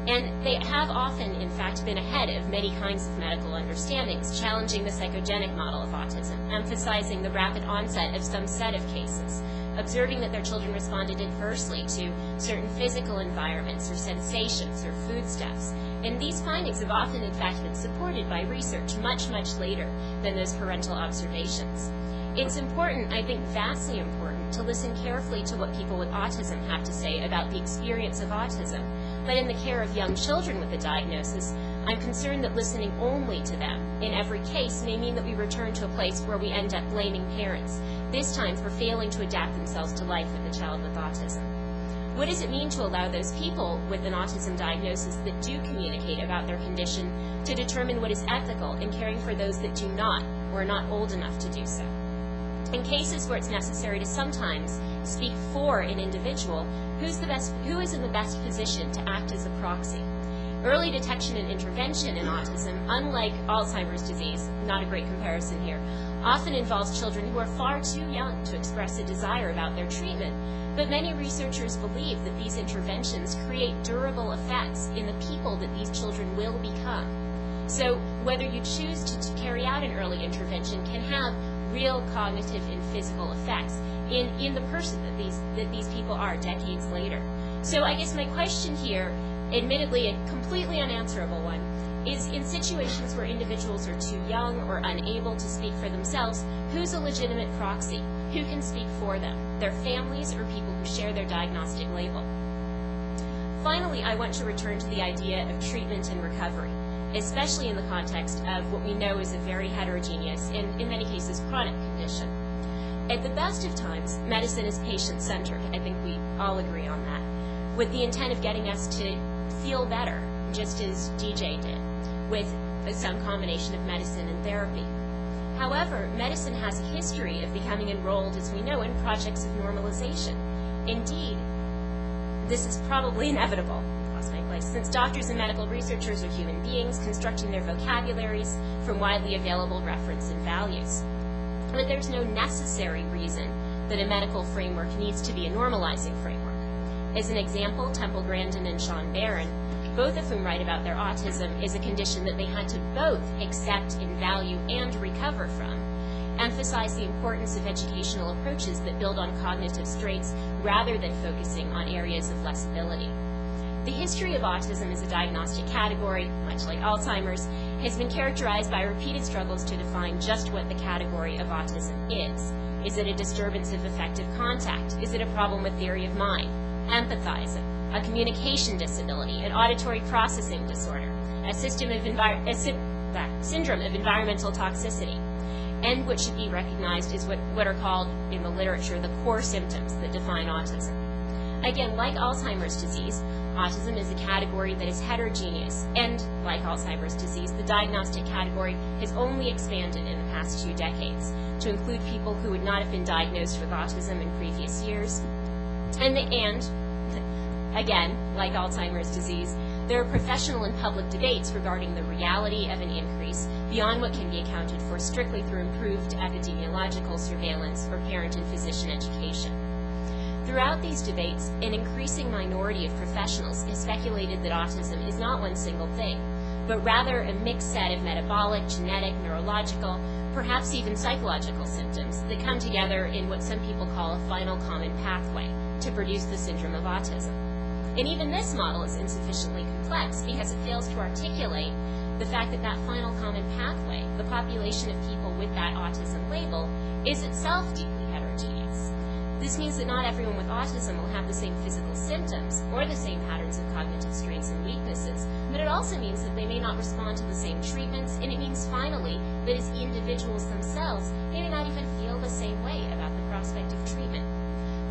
And they have often, in fact, been ahead of many kinds of medical understandings, challenging the psychogenic model of autism, emphasizing the rapid onset of some set of cases, observing that their children responded adversely to certain physical environments or sensations or foodstuffs. And these findings have often, in fact, been supported by research much, much later than those parental observations. It's important, I think vastly important, to listen carefully to what people with autism have to say about the experience of autism. But in the care of young children with a diagnosis, I'm concerned that listening only to them in every case may mean that we return to a place where we end up blaming parents, this time for failing to adapt themselves to life with a child with autism. What does it mean to allow those people with an autism diagnosis that do communicate about their condition to determine what is ethical in caring for those that do not or are not old enough to do so? In cases where it's necessary to sometimes speak for an individual, who is in the best position to act as a proxy? Early detection and intervention in autism, unlike Alzheimer's disease, not a great comparison here, often involves children who are far too young to express a desire about their treatment, but many researchers believe that these interventions create durable effects in the people that these children will become. So whether you choose to carry out an early intervention can have real cognitive and physical effects in the person that these people are decades later. So I guess my question here, admittedly a completely unanswerable one, is in situations where individuals are too young or unable to speak for themselves, who's a legitimate proxy? Who can speak for them? Their families or people who share their diagnostic label? Finally, I want to return to the idea of treatment and recovery, especially in the context of what we know is a very heterogeneous and, in many cases, chronic condition. At the best of times, medicine is patient-centered. I think we all agree on that, with the intent of getting us to feel better, just as DJ did, with some combination of medicine and therapy. However, medicine has a history of becoming enrolled, as we know, in projects of normalization. Indeed, this is probably inevitable, lost my place, since doctors and medical researchers are human beings constructing their vocabularies from widely available reference and values. But there's no necessary reason that a medical framework needs to be a normalizing framework. As an example, Temple Grandin and Sean Barron, both of whom write about their autism as a condition that they had to both accept and value and recover from, emphasize the importance of educational approaches that build on cognitive strengths rather than focusing on areas of less ability. The history of autism as a diagnostic category, much like Alzheimer's, has been characterized by repeated struggles to define just what the category of autism is. Is it a disturbance of affective contact? Is it a problem with theory of mind, empathizing, a communication disability, an auditory processing disorder, a syndrome of environmental toxicity? And what should be recognized is what are called in the literature the core symptoms that define autism. Again, like Alzheimer's disease, autism is a category that is heterogeneous, and like Alzheimer's disease, the diagnostic category has only expanded in the past 2 decades to include people who would not have been diagnosed with autism in previous years. And again, like Alzheimer's disease, there are professional and public debates regarding the reality of an increase beyond what can be accounted for strictly through improved epidemiological surveillance or parent and physician education. Throughout these debates, an increasing minority of professionals has speculated that autism is not one single thing, but rather a mixed set of metabolic, genetic, neurological, perhaps even psychological symptoms that come together in what some people call a final common pathway to produce the syndrome of autism. And even this model is insufficiently complex because it fails to articulate the fact that that final common pathway, the population of people with that autism label, is itself deeply heterogeneous. This means that not everyone with autism will have the same physical symptoms or the same patterns of cognitive strengths and weaknesses, but it also means that they may not respond to the same treatments, and it means finally that as individuals themselves, they may not even feel the same way about the prospect of treatment.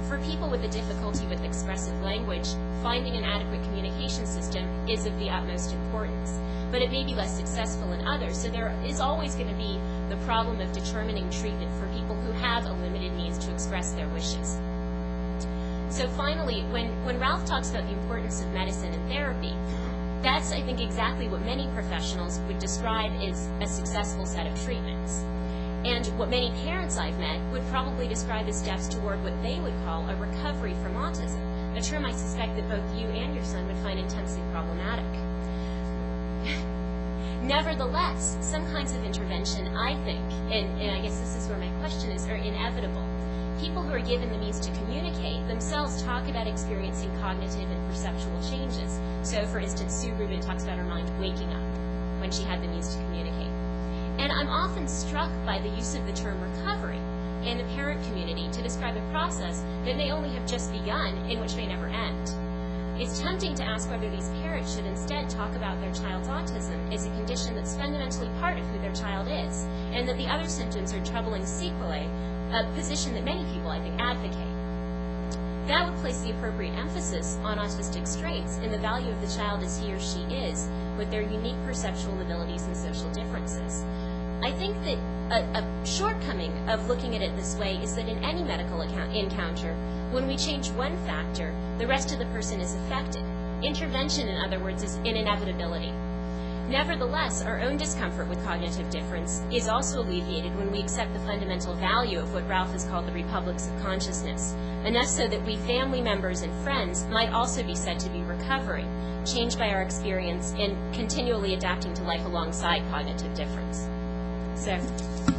For people with a difficulty with expressive language, finding an adequate communication system is of the utmost importance, but it may be less successful in others, so there is always going to be the problem of determining treatment for people who have a limited means to express their wishes. So finally, when Ralph talks about the importance of medicine and therapy, that's, I think, exactly what many professionals would describe as a successful set of treatments. And what many parents I've met would probably describe as steps toward what they would call a recovery from autism, a term I suspect that both you and your son would find intensely problematic. Nevertheless, some kinds of intervention, I think, and I guess this is where my question is, are inevitable. People who are given the means to communicate themselves talk about experiencing cognitive and perceptual changes. So, for instance, Sue Rubin talks about her mind waking up when she had the means to communicate. And I'm often struck by the use of the term recovery in the parent community to describe a process that may only have just begun and which may never end. It's tempting to ask whether these parents should instead talk about their child's autism as a condition that's fundamentally part of who their child is, and that the other symptoms are troubling sequelae, a position that many people, I think, advocate. That would place the appropriate emphasis on autistic strengths and the value of the child as he or she is, with their unique perceptual abilities and social differences. I think that a shortcoming of looking at it this way is that in any medical encounter, when we change one factor, the rest of the person is affected. Intervention, in other words, is an inevitability. Nevertheless, our own discomfort with cognitive difference is also alleviated when we accept the fundamental value of what Ralph has called the republics of consciousness, enough so that we family members and friends might also be said to be recovering, changed by our experience and continually adapting to life alongside cognitive difference. So,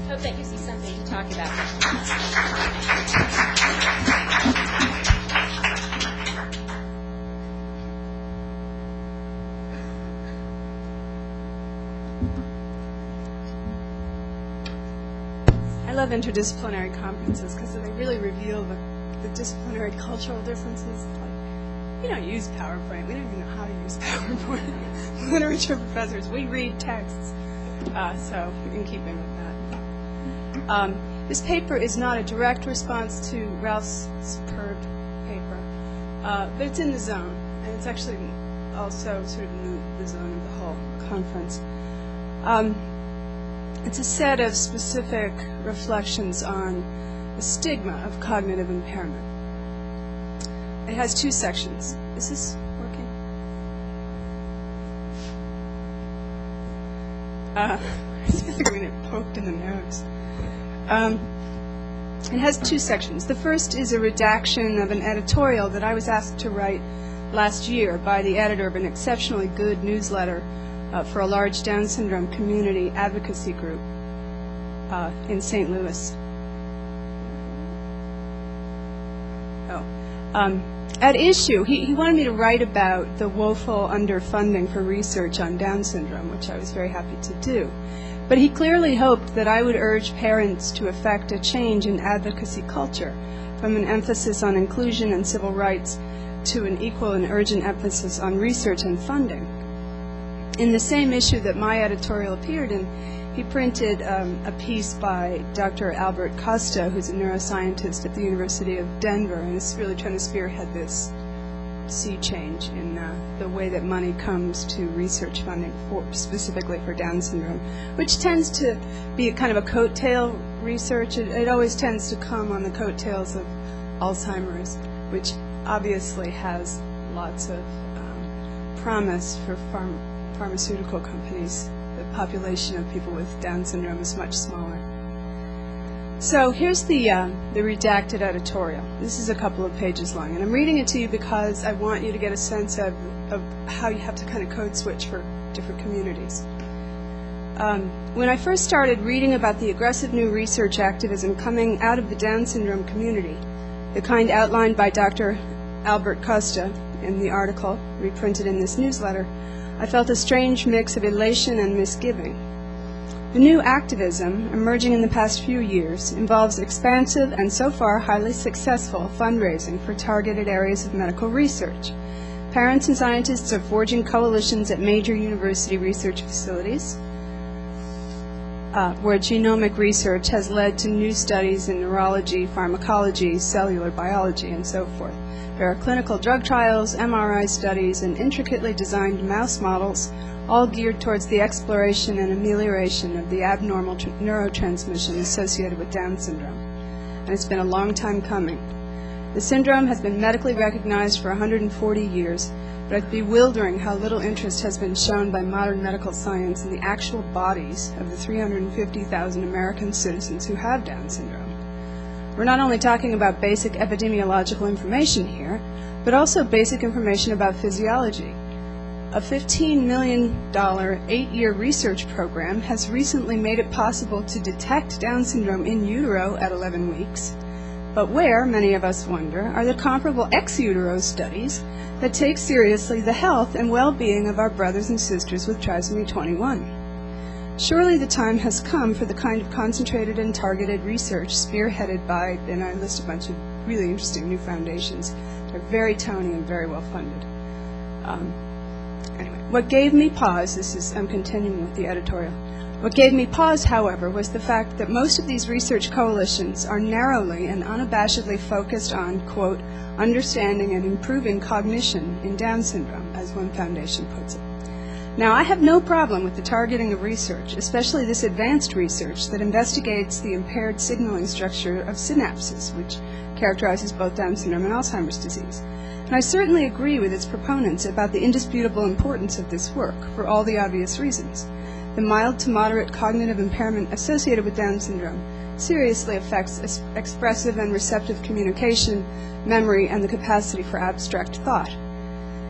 hope that gives you something to talk about. I love interdisciplinary conferences because they really reveal the disciplinary cultural differences. Like, we don't use PowerPoint. We don't even know how to use PowerPoint. Literature professors, we read texts. So in keeping with that. This paper is not a direct response to Ralph's superb paper, but it's in the zone, and it's actually also sort of in the zone of the whole conference. It's a set of specific reflections on the stigma of cognitive impairment. It has two sections. Is this working? I feel like I'm going to get poked in the nose. It has two sections. The first is a redaction of an editorial that I was asked to write last year by the editor of an exceptionally good newsletter for a large Down syndrome community advocacy group in St. Louis. At issue, he wanted me to write about the woeful underfunding for research on Down syndrome, which I was very happy to do. But he clearly hoped that I would urge parents to effect a change in advocacy culture from an emphasis on inclusion and civil rights to an equal and urgent emphasis on research and funding. In the same issue that my editorial appeared in, he printed a piece by Dr. Albert Costa, who's a neuroscientist at the University of Denver, and is really trying to spearhead this sea change in the way that money comes to research funding, specifically for Down syndrome, which tends to be a kind of a coattail research. It always tends to come on the coattails of Alzheimer's, which obviously has lots of promise for pharmaceutical companies. The population of people with Down syndrome is much smaller. So here's the redacted editorial. This is a couple of pages long, and I'm reading it to you because I want you to get a sense of how you have to kind of code switch for different communities. When I first started reading about the aggressive new research activism coming out of the Down syndrome community, the kind outlined by Dr. Albert Costa in the article reprinted in this newsletter, I felt a strange mix of elation and misgiving. The new activism, emerging in the past few years, involves expansive and so far highly successful fundraising for targeted areas of medical research. Parents and scientists are forging coalitions at major university research facilities, where genomic research has led to new studies in neurology, pharmacology, cellular biology, and so forth. There are clinical drug trials, MRI studies, and intricately designed mouse models, all geared towards the exploration and amelioration of the abnormal neurotransmission associated with Down syndrome. And it's been a long time coming. The syndrome has been medically recognized for 140 years, but it's bewildering how little interest has been shown by modern medical science in the actual bodies of the 350,000 American citizens who have Down syndrome. We're not only talking about basic epidemiological information here, but also basic information about physiology. A $15 million 8-year research program has recently made it possible to detect Down syndrome in utero at 11 weeks. But where, many of us wonder, are the comparable ex utero studies that take seriously the health and well-being of our brothers and sisters with trisomy 21? Surely the time has come for the kind of concentrated and targeted research spearheaded by, and I list a bunch of really interesting new foundations. They're very tony and very well funded. Anyway, what gave me pause, I'm continuing with the editorial. What gave me pause, however, was the fact that most of these research coalitions are narrowly and unabashedly focused on, quote, understanding and improving cognition in Down syndrome, as one foundation puts it. Now, I have no problem with the targeting of research, especially this advanced research that investigates the impaired signaling structure of synapses, which characterizes both Down syndrome and Alzheimer's disease. And I certainly agree with its proponents about the indisputable importance of this work, for all the obvious reasons. The mild to moderate cognitive impairment associated with Down syndrome seriously affects expressive and receptive communication, memory, and the capacity for abstract thought.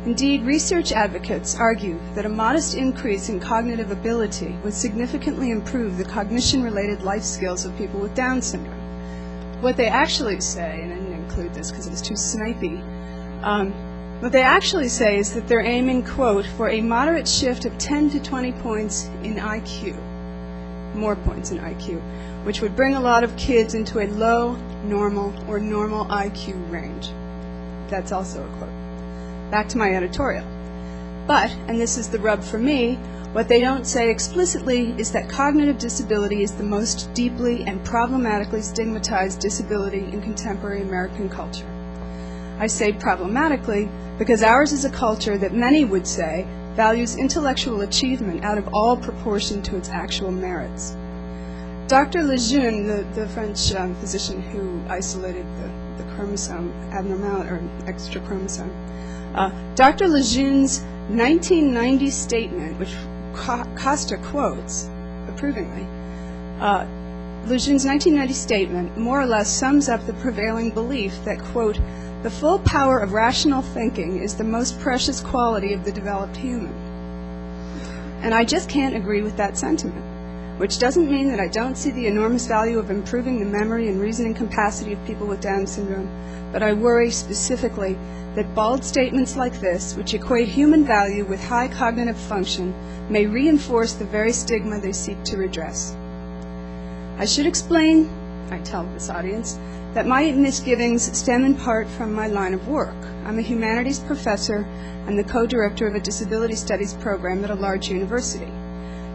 Indeed, research advocates argue that a modest increase in cognitive ability would significantly improve the cognition-related life skills of people with Down syndrome. What they actually say, and I didn't include this because it was too snipey, what they actually say is that they're aiming, quote, for a moderate shift of 10 to 20 points in IQ. more points in IQ, which would bring a lot of kids into a low, normal, or normal IQ range. That's also a quote. Back to my editorial. But, and this is the rub for me, what they don't say explicitly is that cognitive disability is the most deeply and problematically stigmatized disability in contemporary American culture. I say problematically because ours is a culture that many would say values intellectual achievement out of all proportion to its actual merits. Dr. Lejeune, the French physician who isolated the chromosome abnormality, or extra chromosome, Dr. Lejeune's 1990 statement, which Costa quotes approvingly, Lejeune's 1990 statement more or less sums up the prevailing belief that, quote, the full power of rational thinking is the most precious quality of the developed human. And I just can't agree with that sentiment, which doesn't mean that I don't see the enormous value of improving the memory and reasoning capacity of people with Down syndrome, but I worry specifically that bald statements like this, which equate human value with high cognitive function, may reinforce the very stigma they seek to redress. I should explain, I tell this audience, that my misgivings stem in part from my line of work. I'm a humanities professor and the co-director of a disability studies program at a large university.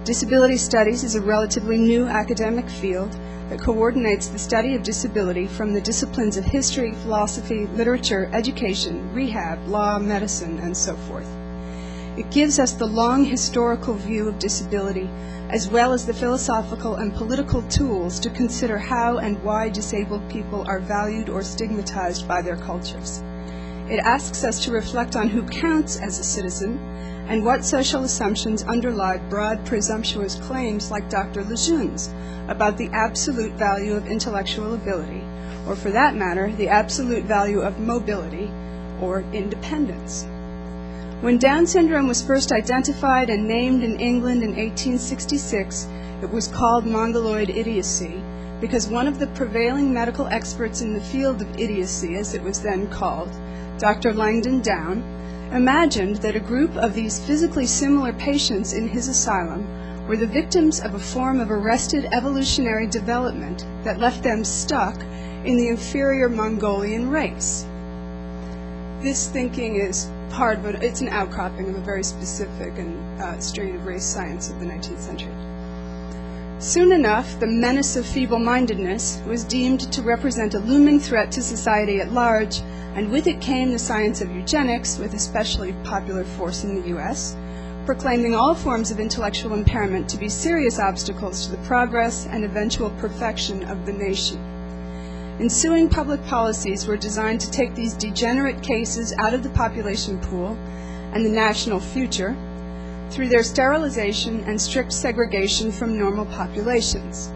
Disability studies is a relatively new academic field that coordinates the study of disability from the disciplines of history, philosophy, literature, education, rehab, law, medicine, and so forth. It gives us the long historical view of disability, as well as the philosophical and political tools to consider how and why disabled people are valued or stigmatized by their cultures. It asks us to reflect on who counts as a citizen and what social assumptions underlie broad, presumptuous claims like Dr. Lejeune's about the absolute value of intellectual ability, or for that matter, the absolute value of mobility or independence. When Down syndrome was first identified and named in England in 1866, it was called mongoloid idiocy because one of the prevailing medical experts in the field of idiocy, as it was then called, Dr. Langdon Down, imagined that a group of these physically similar patients in his asylum were the victims of a form of arrested evolutionary development that left them stuck in the inferior Mongolian race. This thinking is part of it. It's an outcropping of a very specific and strain of race science of the 19th century. Soon enough, the menace of feeble-mindedness was deemed to represent a looming threat to society at large, and with it came the science of eugenics, with especially popular force in the U.S., proclaiming all forms of intellectual impairment to be serious obstacles to the progress and eventual perfection of the nation. Ensuing public policies were designed to take these degenerate cases out of the population pool and the national future through their sterilization and strict segregation from normal populations.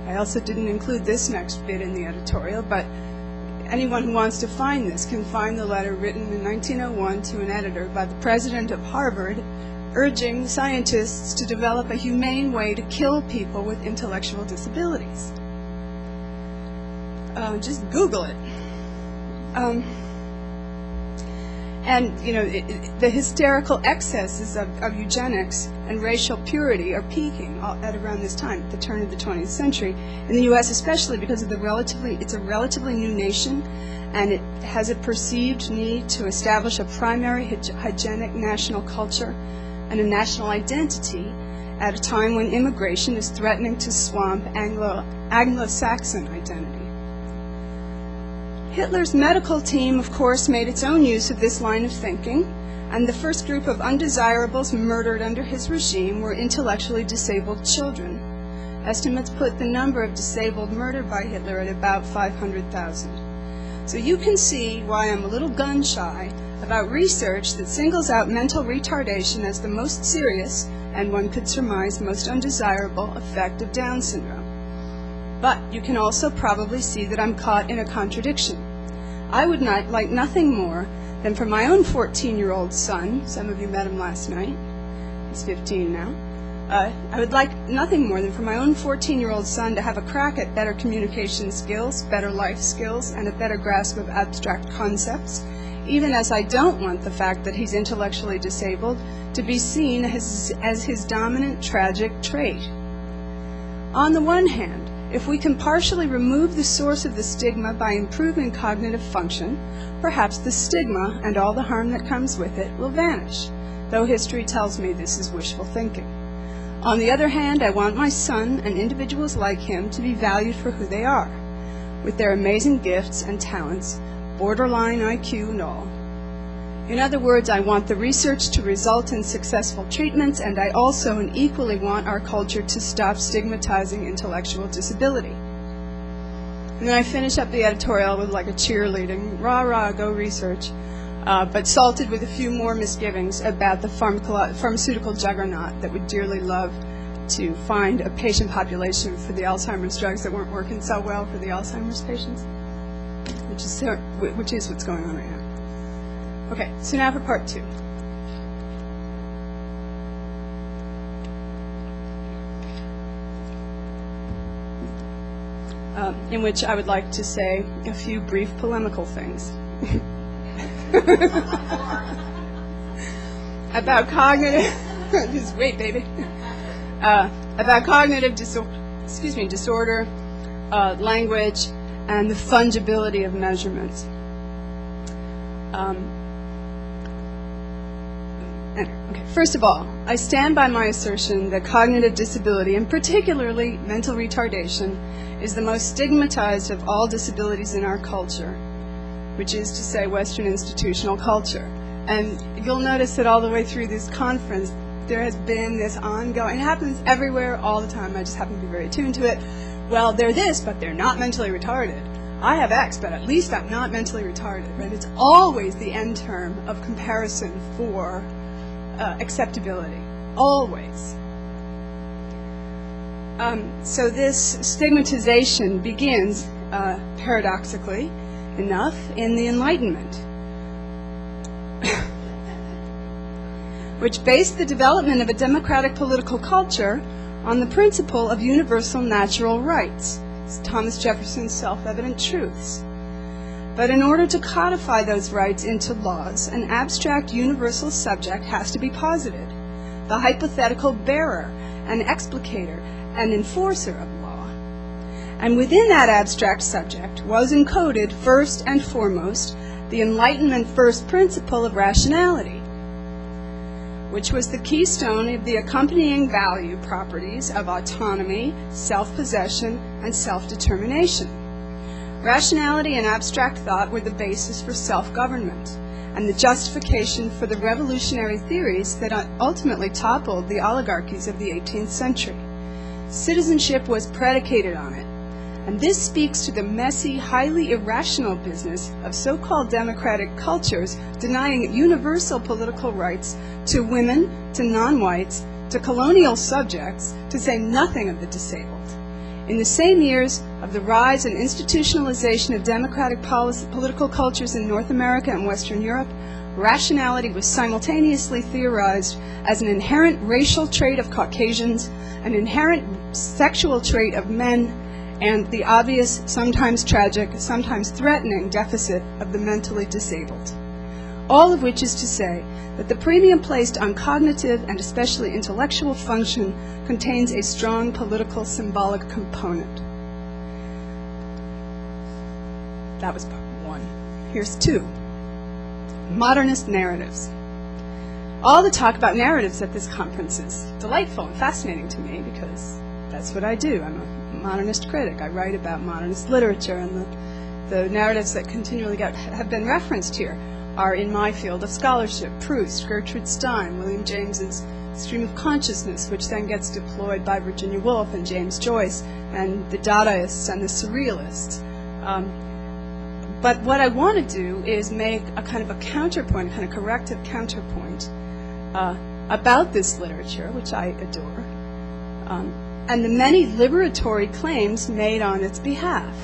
I also didn't include this next bit in the editorial, but anyone who wants to find this can find the letter written in 1901 to an editor by the president of Harvard urging scientists to develop a humane way to kill people with intellectual disabilities. Just Google it. And, you know, the hysterical excesses of eugenics and racial purity are peaking at around this time, at the turn of the 20th century, in the U.S. especially because of it's a relatively new nation, and it has a perceived need to establish a primary hygienic national culture and a national identity at a time when immigration is threatening to swamp Anglo-Saxon identity. Hitler's medical team, of course, made its own use of this line of thinking, and the first group of undesirables murdered under his regime were intellectually disabled children. Estimates put the number of disabled murdered by Hitler at about 500,000. So you can see why I'm a little gun-shy about research that singles out mental retardation as the most serious, and one could surmise most undesirable, effect of Down syndrome. But you can also probably see that I'm caught in a contradiction. I would not like nothing more than for my own 14-year-old son, some of you met him last night, he's 15 now, I would like nothing more than for my own 14-year-old son to have a crack at better communication skills, better life skills, and a better grasp of abstract concepts, even as I don't want the fact that he's intellectually disabled to be seen as his dominant tragic trait. On the one hand, if we can partially remove the source of the stigma by improving cognitive function, perhaps the stigma and all the harm that comes with it will vanish, though history tells me this is wishful thinking. On the other hand, I want my son and individuals like him to be valued for who they are, with their amazing gifts and talents, borderline IQ and all. In other words, I want the research to result in successful treatments, and I also and equally want our culture to stop stigmatizing intellectual disability. And then I finish up the editorial with like a cheerleading, rah, rah, go research, but salted with a few more misgivings about the pharmaceutical juggernaut that would dearly love to find a patient population for the Alzheimer's drugs that weren't working so well for the Alzheimer's patients, which is what's going on right now. Okay, so now for part 2. In which I would like to say a few brief polemical things. About cognitive, just wait, baby. About cognitive disorder, language, and the fungibility of measurements. Okay. First of all, I stand by my assertion that cognitive disability, and particularly mental retardation, is the most stigmatized of all disabilities in our culture, which is to say Western institutional culture. And you'll notice that all the way through this conference, there has been this ongoing, it happens everywhere all the time, I just happen to be very attuned to it. Well, they're this, but they're not mentally retarded. I have X, but at least I'm not mentally retarded, right? It's always the end term of comparison for acceptability, always. So this stigmatization begins, paradoxically enough, in the Enlightenment, which based the development of a democratic political culture on the principle of universal natural rights. It's Thomas Jefferson's self-evident truths. But in order to codify those rights into laws, an abstract universal subject has to be posited, the hypothetical bearer, an explicator, an enforcer of law. And within that abstract subject was encoded, first and foremost, the Enlightenment first principle of rationality, which was the keystone of the accompanying value properties of autonomy, self-possession, and self-determination. Rationality and abstract thought were the basis for self-government and the justification for the revolutionary theories that ultimately toppled the oligarchies of the 18th century. Citizenship was predicated on it, and this speaks to the messy, highly irrational business of so-called democratic cultures denying universal political rights to women, to non-whites, to colonial subjects, to say nothing of the disabled. In the same years of the rise and institutionalization of democratic political cultures in North America and Western Europe, rationality was simultaneously theorized as an inherent racial trait of Caucasians, an inherent sexual trait of men, and the obvious, sometimes tragic, sometimes threatening deficit of the mentally disabled. All of which is to say that the premium placed on cognitive and especially intellectual function contains a strong political symbolic component. That was part 1. Here's 2. Modernist narratives. All the talk about narratives at this conference is delightful and fascinating to me because that's what I do. I'm a modernist critic. I write about modernist literature, and the narratives that continually have been referenced here are in my field of scholarship: Proust, Gertrude Stein, William James's Stream of Consciousness, which then gets deployed by Virginia Woolf and James Joyce, and the Dadaists and the Surrealists. But what I want to do is make a kind of a counterpoint, a kind of corrective counterpoint about this literature, which I adore, and the many liberatory claims made on its behalf.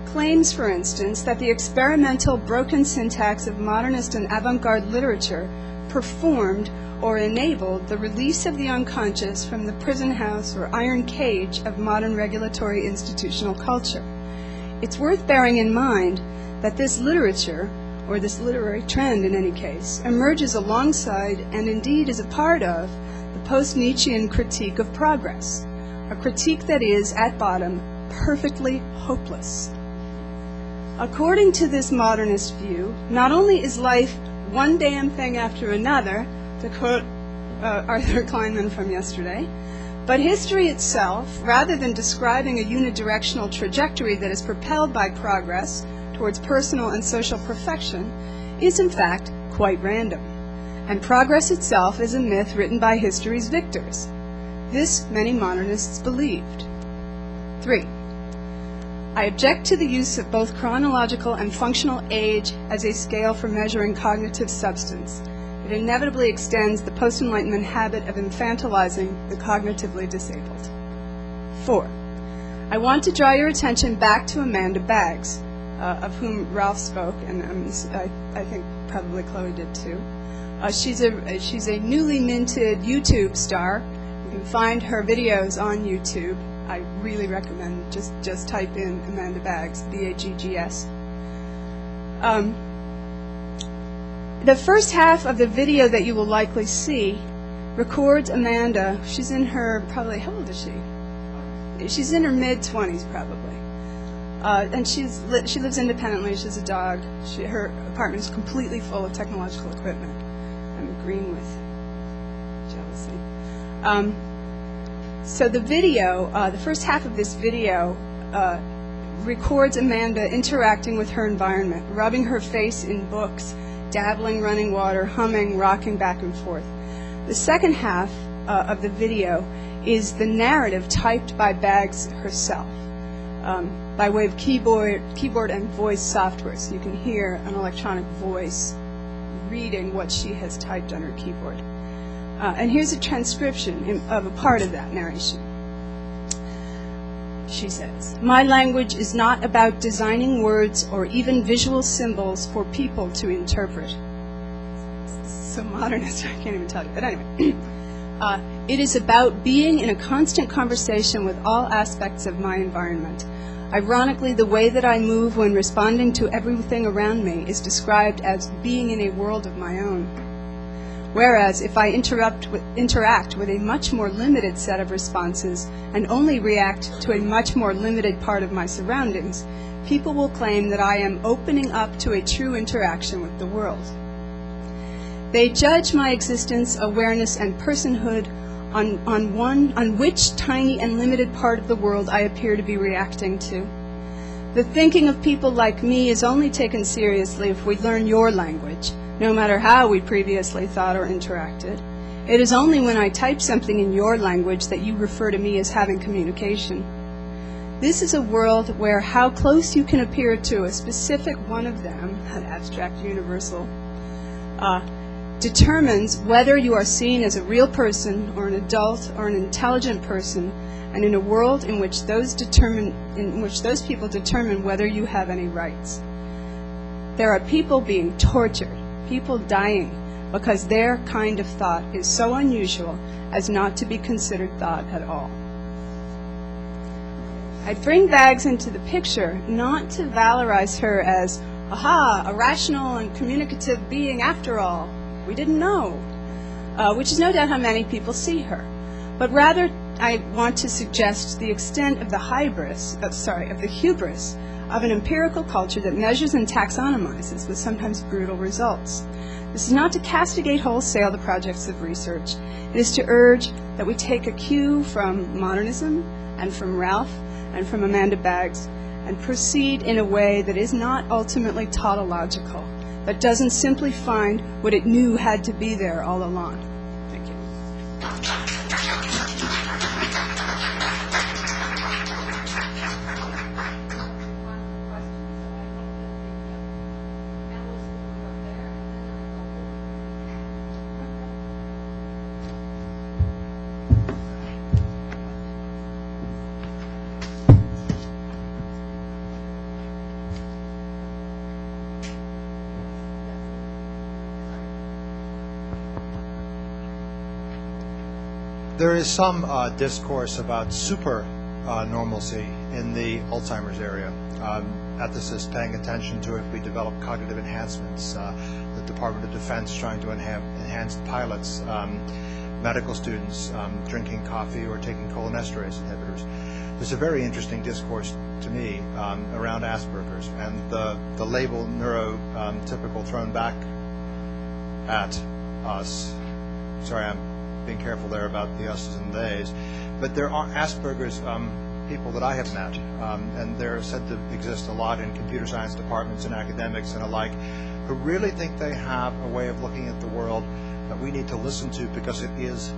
Claims, for instance, that the experimental broken syntax of modernist and avant-garde literature performed or enabled the release of the unconscious from the prison house or iron cage of modern regulatory institutional culture. It's worth bearing in mind that this literature, or this literary trend in any case, emerges alongside and indeed is a part of the post-Nietzschean critique of progress, a critique that is, at bottom, perfectly hopeless. According to this modernist view, not only is life one damn thing after another, to quote Arthur Kleinman from yesterday, but history itself, rather than describing a unidirectional trajectory that is propelled by progress towards personal and social perfection, is in fact quite random. And progress itself is a myth written by history's victors. This many modernists believed. 3. I object to the use of both chronological and functional age as a scale for measuring cognitive substance. It inevitably extends the post-Enlightenment habit of infantilizing the cognitively disabled. 4. I want to draw your attention back to Amanda Baggs, of whom Ralph spoke, and I think probably Chloe did too. She's a newly minted YouTube star. You can find her videos on YouTube. I really recommend just type in Amanda Baggs, B-A-G-G-S. The first half of the video that you will likely see records Amanda. She's in her, probably, how old is she? She's in her mid-20s, probably. And she lives independently. She has a dog. Her apartment is completely full of technological equipment. I'm agreeing with jealousy. So the video, the first half of this video, records Amanda interacting with her environment, rubbing her face in books, dabbling running water, humming, rocking back and forth. The second half of the video is the narrative typed by Baggs herself by way of keyboard and voice software. So you can hear an electronic voice reading what she has typed on her keyboard. And here's a transcription of a part of that narration. She says, "My language is not about designing words or even visual symbols for people to interpret." So modernist, I can't even tell you. But anyway, it is about being in a constant conversation with all aspects of my environment. Ironically, the way that I move when responding to everything around me is described as being in a world of my own. Whereas if I interact with a much more limited set of responses and only react to a much more limited part of my surroundings, people will claim that I am opening up to a true interaction with the world. They judge my existence, awareness, and personhood on which tiny and limited part of the world I appear to be reacting to. The thinking of people like me is only taken seriously if we learn your language, no matter how we previously thought or interacted. It is only when I type something in your language that you refer to me as having communication. This is a world where how close you can appear to a specific one of them, an abstract universal, determines whether you are seen as a real person or an adult or an intelligent person, and in a world in which those people determine whether you have any rights. There are people being tortured, people dying, because their kind of thought is so unusual as not to be considered thought at all. I bring Baggs into the picture not to valorize her as, aha, a rational and communicative being after all. We didn't know, which is no doubt how many people see her. But rather, I want to suggest the extent of the hubris of an empirical culture that measures and taxonomizes with sometimes brutal results. This is not to castigate wholesale the projects of research. It is to urge that we take a cue from modernism and from Ralph and from Amanda Baggs and proceed in a way that is not ultimately tautological, that doesn't simply find what it knew had to be there all along. Thank you. There is some discourse about super normalcy in the Alzheimer's area. Ethicists paying attention to if we develop cognitive enhancements, the Department of Defense trying to enhance pilots. medical students drinking coffee or taking cholinesterase inhibitors. There's a very interesting discourse to me around Asperger's and the label neurotypical thrown back at us. Sorry, I'm being careful there about the us's and theys. But there are Asperger's people that I have met, and they're said to exist a lot in computer science departments and academics and alike, who really think they have a way of looking at the world that we need to listen to because it is,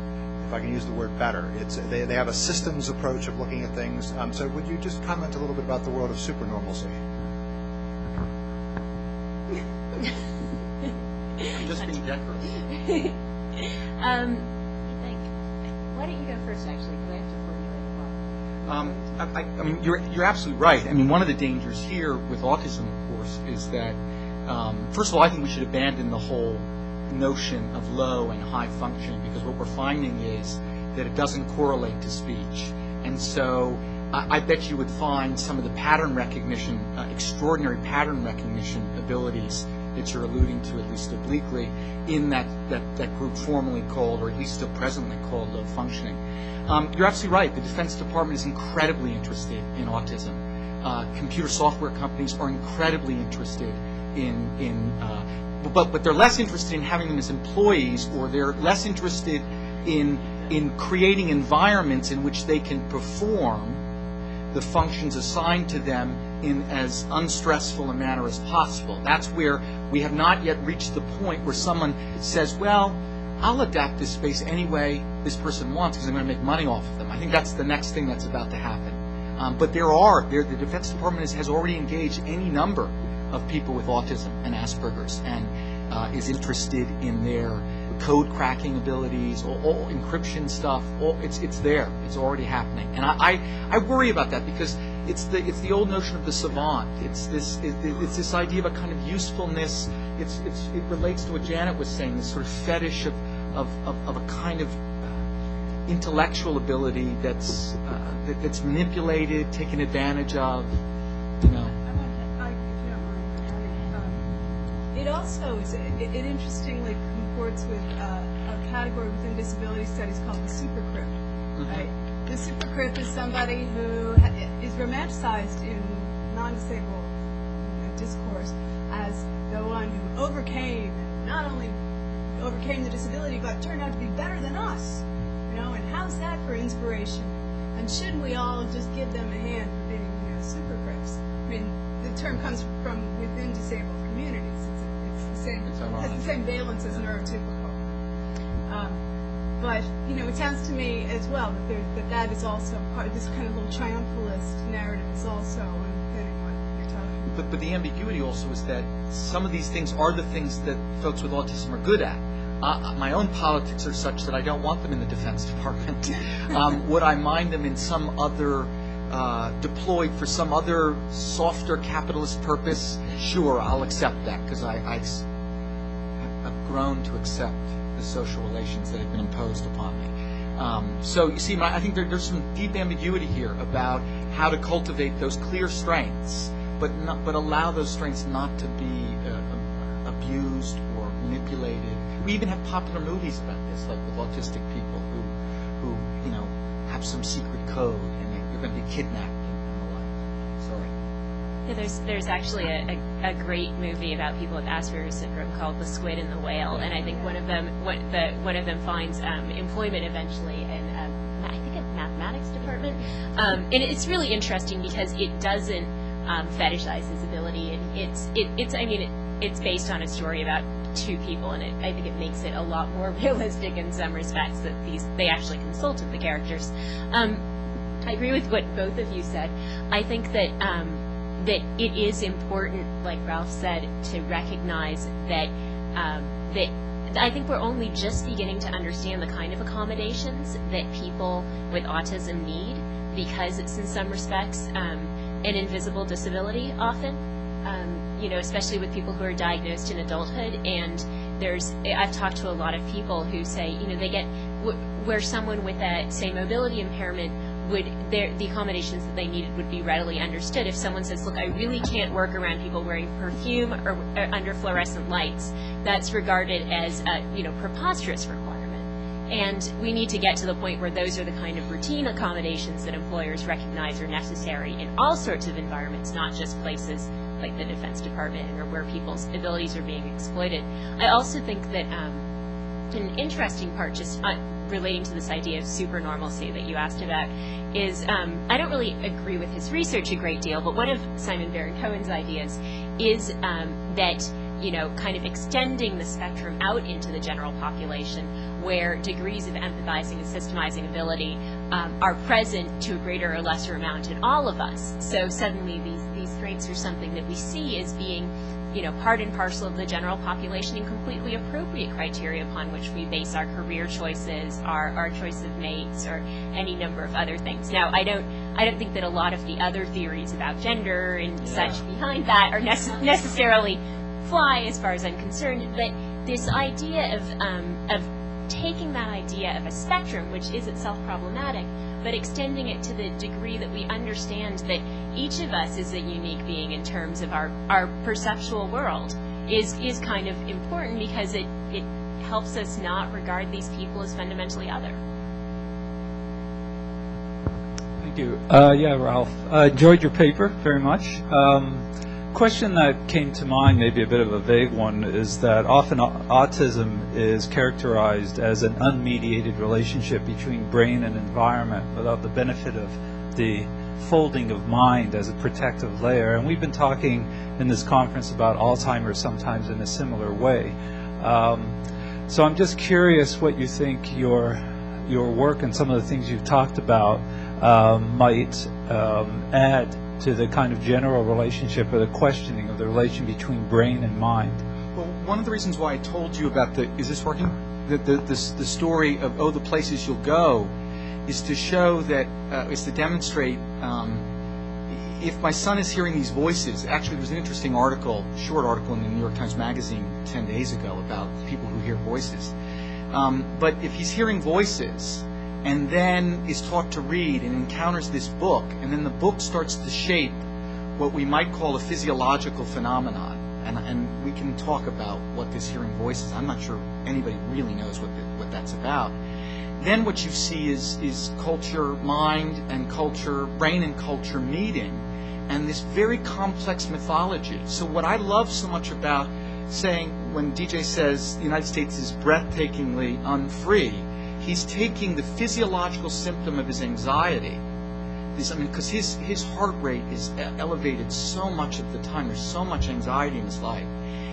if I can use the word better, they have a systems approach of looking at things. So would you just comment a little bit about the world of supernormalcy? I'm just being decorative. Why don't you go first, actually, because I have to formulate the I mean, you're absolutely right. I mean, one of the dangers here with autism, of course, is that, first of all, I think we should abandon the whole notion of low and high functioning, because what we're finding is that it doesn't correlate to speech. And so I bet you would find some of the pattern recognition, extraordinary pattern recognition abilities that you're alluding to, at least obliquely, in that group formerly called, or at least still presently called, low functioning. You're absolutely right. The Defense Department is incredibly interested in autism. Computer software companies are incredibly interested but they're less interested in having them as employees, or they're less interested in creating environments in which they can perform the functions assigned to them in as unstressful a manner as possible. That's where we have not yet reached the point where someone says, well, I'll adapt this space any way this person wants because I'm going to make money off of them. I think that's the next thing that's about to happen. But the Defense Department has already engaged any number of people with autism and Asperger's, and is interested in their code cracking abilities, all encryption stuff. It's there. It's already happening, and I worry about that because it's the old notion of the savant. It's this idea of a kind of usefulness. It relates to what Janet was saying, this sort of fetish of a kind of intellectual ability that's manipulated, taken advantage of, you know. It also it interestingly comports with a category within disability studies called the supercrip. Right? The supercrip is somebody who is romanticized in non-disabled discourse as the one who not only overcame the disability, but turned out to be better than us. You know, and how's that for inspiration? And shouldn't we all just give them a hand for being, supercrips? I mean, the term comes from within disabled communities. It has the same valence as neurotypical. But it sounds to me as well that is also part of this kind of little triumphalist narrative is also underpinning what you're talking about. But the ambiguity also is that some of these things are the things that folks with autism are good at. My own politics are such that I don't want them in the Defense Department. Would I mind them in some other, deployed for some other softer capitalist purpose? Sure, I'll accept that, because I've grown to accept the social relations that have been imposed upon me. So you see, I think there's some deep ambiguity here about how to cultivate those clear strengths, but allow those strengths not to be abused or manipulated. We even have popular movies about this, like with autistic people who have some secret code and they're going to be kidnapped and the like. Sorry. Yeah, there's actually a great movie about people with Asperger's syndrome called The Squid and the Whale, and I think one of them finds employment eventually in I think a mathematics department, and it's really interesting because it doesn't fetishize his ability, and it's based on a story about two people, and I think it makes it a lot more realistic in some respects that they actually consulted the characters. I agree with what both of you said. I think that that it is important, like Ralph said, to recognize that I think we're only just beginning to understand the kind of accommodations that people with autism need, because it's in some respects an invisible disability often. Especially with people who are diagnosed in adulthood, and I've talked to a lot of people who say, they get where someone with a, say, mobility impairment the accommodations that they needed would be readily understood. If someone says, look, I really can't work around people wearing perfume or under fluorescent lights, that's regarded as a preposterous requirement. And we need to get to the point where those are the kind of routine accommodations that employers recognize are necessary in all sorts of environments, not just places like the Defense Department or where people's abilities are being exploited. I also think that an interesting part, just relating to this idea of supernormalcy that you asked about, is I don't really agree with his research a great deal, but one of Simon Baron-Cohen's ideas is that, you know, kind of extending the spectrum out into the general population, where degrees of empathizing and systemizing ability are present to a greater or lesser amount in all of us. So suddenly these traits are something that we see as being, you know, part and parcel of the general population and completely appropriate criteria upon which we base our career choices, our choice of mates, or any number of other things. Now, I don't think that a lot of the other theories about gender and such behind that are necessarily fly as far as I'm concerned, but this idea of taking that idea of a spectrum, which is itself problematic, but extending it to the degree that we understand that each of us is a unique being in terms of our perceptual world is kind of important, because it helps us not regard these people as fundamentally other. Thank you. Yeah, Ralph. Enjoyed your paper very much. Question that came to mind, maybe a bit of a vague one, is that often autism is characterized as an unmediated relationship between brain and environment without the benefit of the folding of mind as a protective layer. And we've been talking in this conference about Alzheimer's sometimes in a similar way. So I'm just curious what you think your work and some of the things you've talked about might add to the kind of general relationship or the questioning of the relation between brain and mind. Well, one of the reasons why I told you about is this working? The story of the places you'll go is to show that, is to demonstrate if my son is hearing these voices. Actually, there was an interesting article, short article in the New York Times Magazine 10 days ago about people who hear voices. But if he's hearing voices and then is taught to read and encounters this book, and then the book starts to shape what we might call a physiological phenomenon, and we can talk about what this hearing voice is. I'm not sure anybody really knows what that's about. Then what you see is culture, mind and culture, brain and culture meeting, and this very complex mythology. So what I love so much about saying, when DJ says the United States is breathtakingly unfree, he's taking the physiological symptom of his anxiety, because his heart rate is elevated so much of the time, there's so much anxiety in his life,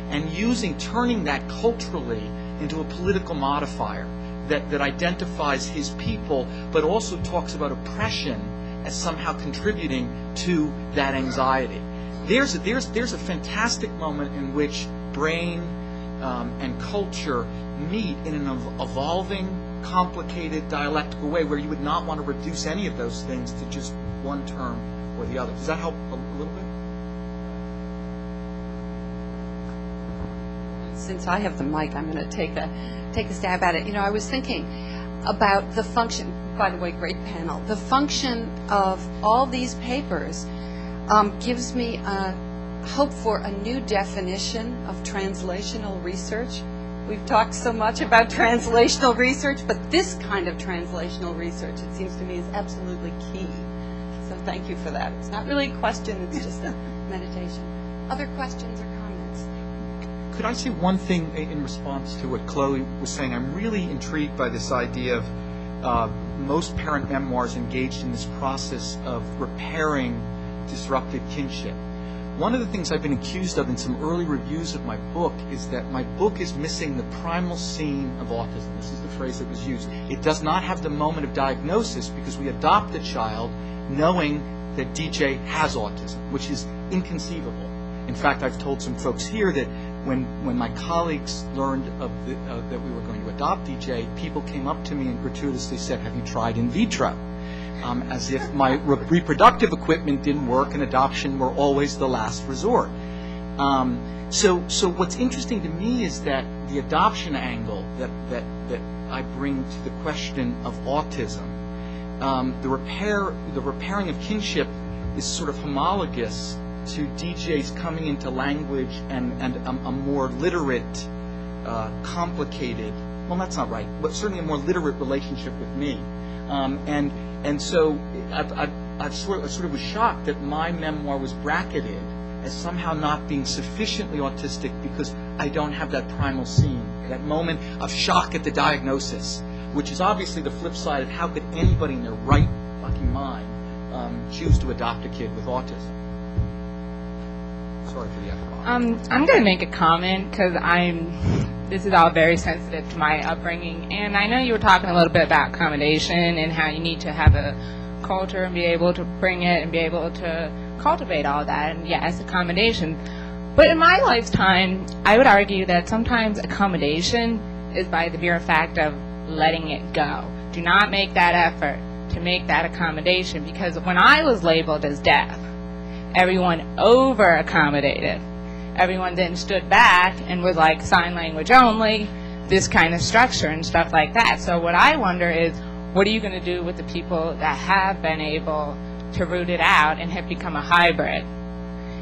and turning that culturally into a political modifier that identifies his people, but also talks about oppression as somehow contributing to that anxiety. There's a fantastic moment in which brain and culture meet in an evolving, complicated, dialectical way where you would not want to reduce any of those things to just one term or the other. Does that help a little bit? Since I have the mic, I'm going to take a stab at it. You know, I was thinking about the function, by the way, great panel, the function of all these papers gives me hope for a new definition of translational research. We've talked so much about translational research, but this kind of translational research, it seems to me, is absolutely key. So thank you for that. It's not really a question, it's just a meditation. Other questions or comments? Could I say one thing in response to what Chloe was saying? I'm really intrigued by this idea of most parent memoirs engaged in this process of repairing disrupted kinship. One of the things I've been accused of in some early reviews of my book is that my book is missing the primal scene of autism. This is the phrase that was used. It does not have the moment of diagnosis because we adopt the child knowing that DJ has autism, which is inconceivable. In fact, I've told some folks here that when my colleagues learned that we were going to adopt DJ, people came up to me and gratuitously said, "Have you tried in vitro?" As if my reproductive equipment didn't work and adoption were always the last resort. So what's interesting to me is that the adoption angle that I bring to the question of autism, the repairing of kinship is sort of homologous to DJ's coming into language and a more literate, complicated well, that's not right, but certainly a more literate relationship with me. And so I sort of was shocked that my memoir was bracketed as somehow not being sufficiently autistic because I don't have that primal scene, that moment of shock at the diagnosis, which is obviously the flip side of how could anybody in their right fucking mind choose to adopt a kid with autism. Sorry for the F-bomb. I'm going to make a comment because this is all very sensitive to my upbringing, and I know you were talking a little bit about accommodation and how you need to have a culture and be able to bring it and be able to cultivate all that, and yes, accommodation. But in my lifetime, I would argue that sometimes accommodation is by the mere fact of letting it go. Do not make that effort to make that accommodation, because when I was labeled as deaf, everyone over-accommodated. Everyone then stood back and was like sign language only, this kind of structure and stuff like that. So what I wonder is, what are you going to do with the people that have been able to root it out and have become a hybrid?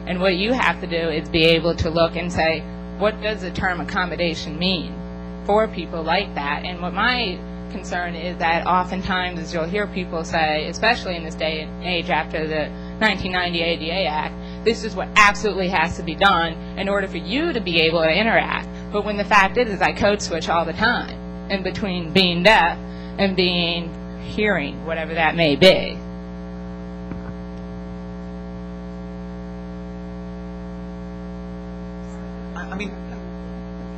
And what you have to do is be able to look and say, what does the term accommodation mean for people like that? And what my concern is that oftentimes, as you'll hear people say, especially in this day and age after the 1990 ADA Act, this is what absolutely has to be done in order for you to be able to interact. But when the fact is I code switch all the time in between being deaf and being hearing, whatever that may be. I mean,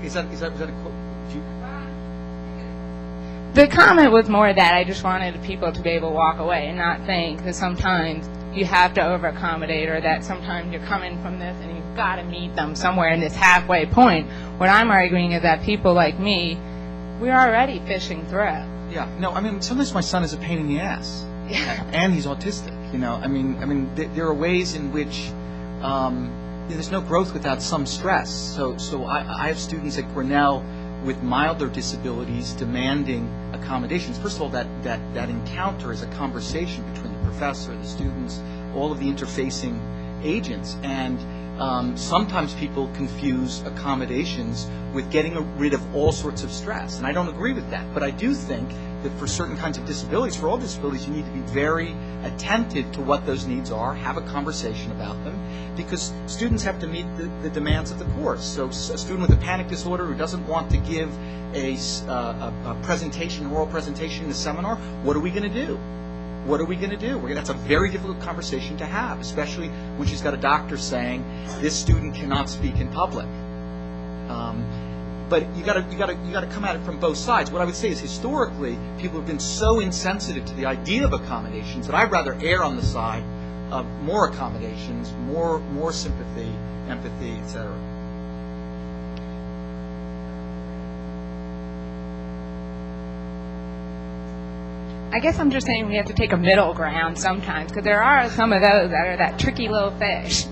is that a quote? The comment was more that I just wanted people to be able to walk away and not think that sometimes you have to over-accommodate, or that sometimes you're coming from this and you've got to meet them somewhere in this halfway point. What I'm arguing is that people like me, we're already fishing through. Yeah, no, I mean, sometimes my son is a pain in the ass, and he's autistic, you know. I mean, there are ways in which there's no growth without some stress. So I have students at Grinnell with milder disabilities demanding accommodations. First of all, that encounter is a conversation between the professor, the students, all of the interfacing agents, and sometimes people confuse accommodations with getting rid of all sorts of stress, and I don't agree with that. But I do think that for certain kinds of disabilities, for all disabilities, you need to be very attentive to what those needs are, have a conversation about them, because students have to meet the demands of the course. So a student with a panic disorder who doesn't want to give a presentation, an oral presentation in a seminar, what are we going to do? What are we going to do? That's a very difficult conversation to have, especially when she's got a doctor saying this student cannot speak in public. But you got to come at it from both sides. What I would say is, historically, people have been so insensitive to the idea of accommodations that I'd rather err on the side of more accommodations, more sympathy, empathy, etc. I guess I'm just saying we have to take a middle ground sometimes, because there are some of those that are that tricky little fish.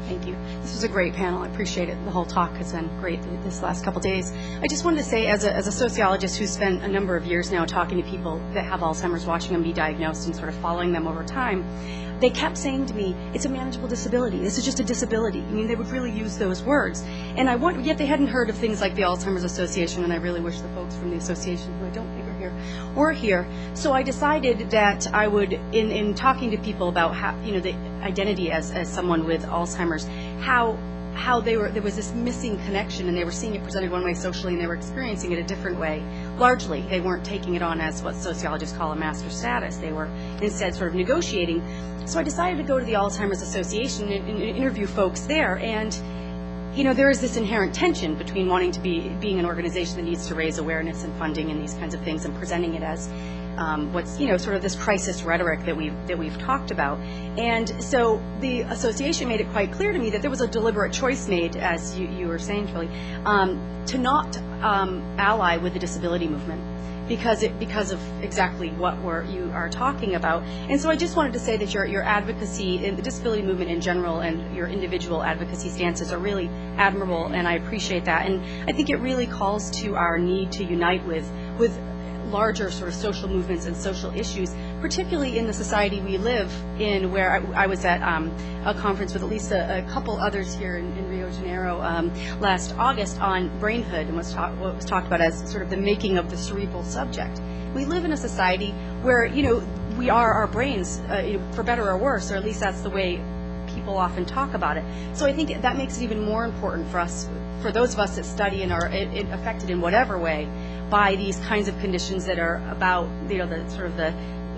Thank you. This was a great panel. I appreciate it. The whole talk has been great this last couple days. I just wanted to say, as a sociologist who's spent a number of years now talking to people that have Alzheimer's, watching them be diagnosed and sort of following them over time, they kept saying to me, it's a manageable disability. This is just a disability. I mean, they would really use those words. And yet they hadn't heard of things like the Alzheimer's Association, and I really wish the folks from the association, who I don't think are here, were here. So I decided that I would, in talking to people about how, the identity as someone with Alzheimer's, how there was this missing connection, and they were seeing it presented one way socially, and they were experiencing it a different way. Largely, they weren't taking it on as what sociologists call a master status. They were instead sort of negotiating. So I decided to go to the Alzheimer's Association and interview folks there, and there is this inherent tension between wanting to being an organization that needs to raise awareness and funding and these kinds of things, and presenting it as what's sort of this crisis rhetoric that we've talked about. And so the association made it quite clear to me that there was a deliberate choice made, as you were saying, Julie, to not ally with the disability movement, because of exactly what you are talking about. And so I just wanted to say that your advocacy in the disability movement in general, and your individual advocacy stances, are really admirable, and I appreciate that. And I think it really calls to our need to unite with larger sort of social movements and social issues, particularly in the society we live in, where I was at a conference with at least a couple others here in Rio de Janeiro last August on brainhood, and what was talked about as sort of the making of the cerebral subject. We live in a society where, we are our brains, for better or worse, or at least that's the way people often talk about it. So I think that makes it even more important for us, for those of us that study and are affected in whatever way by these kinds of conditions that are about, the sort of the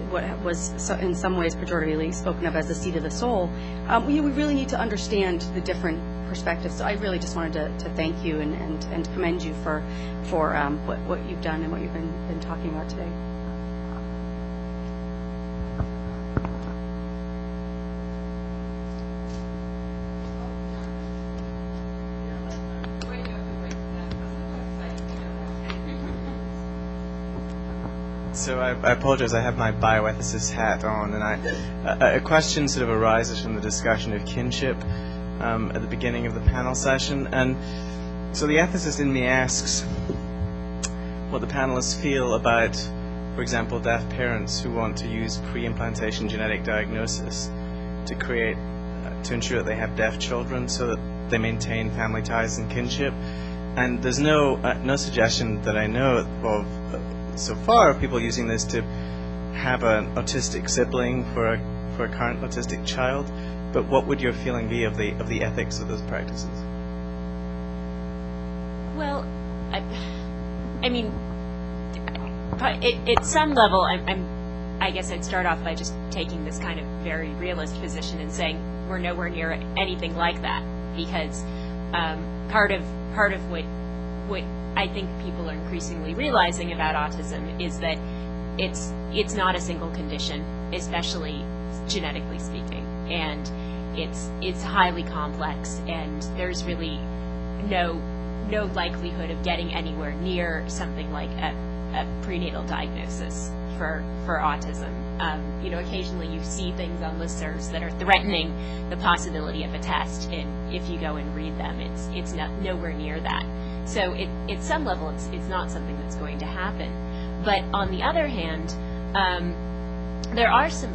what was in some ways pejoratively spoken of as the seat of the soul. We really need to understand the different perspectives. So I really just wanted to thank you and commend you for what you've done and what you've been talking about today. So I apologize, I have my bioethicist hat on, and a question sort of arises from the discussion of kinship at the beginning of the panel session. And so the ethicist in me asks what the panelists feel about, for example, deaf parents who want to use pre-implantation genetic diagnosis to ensure that they have deaf children so that they maintain family ties and kinship. And there's no suggestion that I know of so far of people using this to have an autistic sibling for a current autistic child. But what would your feeling be of the ethics of those practices? Well, I mean, at some level, I guess I'd start off by just taking this kind of very realist position and saying we're nowhere near anything like that, because part of what I think people are increasingly realizing about autism is that it's not a single condition, especially genetically speaking, and it's highly complex, and there's really no likelihood of getting anywhere near something like a prenatal diagnosis for autism. Occasionally you see things on listservs that are threatening the possibility of a test, and if you go and read them, it's nowhere near that. So at some level, it's not something that's going to happen. But on the other hand, there are some.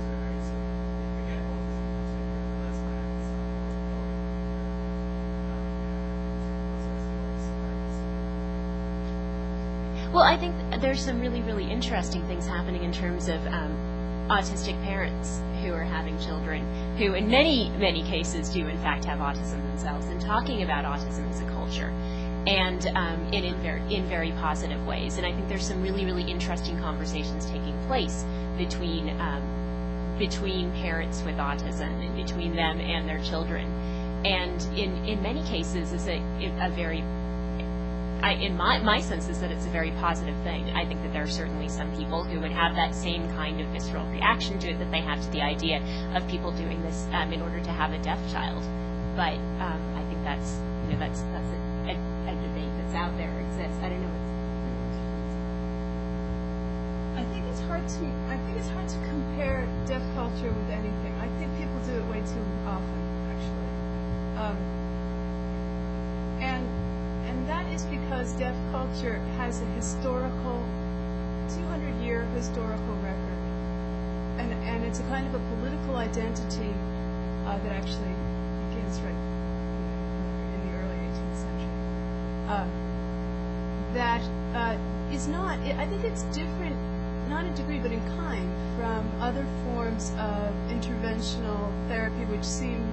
Well, I think there's some really, really interesting things happening in terms of autistic parents who are having children who in many, many cases do in fact have autism themselves, and talking about autism as a culture, and in very positive ways. And I think there's some really, really interesting conversations taking place between parents with autism and between them and their children. And in many cases is in my sense is that it's a very positive thing. I think that there are certainly some people who would have that same kind of visceral reaction to it that they have to the idea of people doing this in order to have a deaf child. But I think that's a debate that's out there, exists. I don't know. I think it's hard to compare deaf culture with anything. I think people do it way too often, actually. And that is because deaf culture has a historical, 200-year historical record. And it's a kind of a political identity that actually begins right in the early 18th century. That is not, I think it's different, not in degree, but in kind, from other forms of interventional therapy, which seem,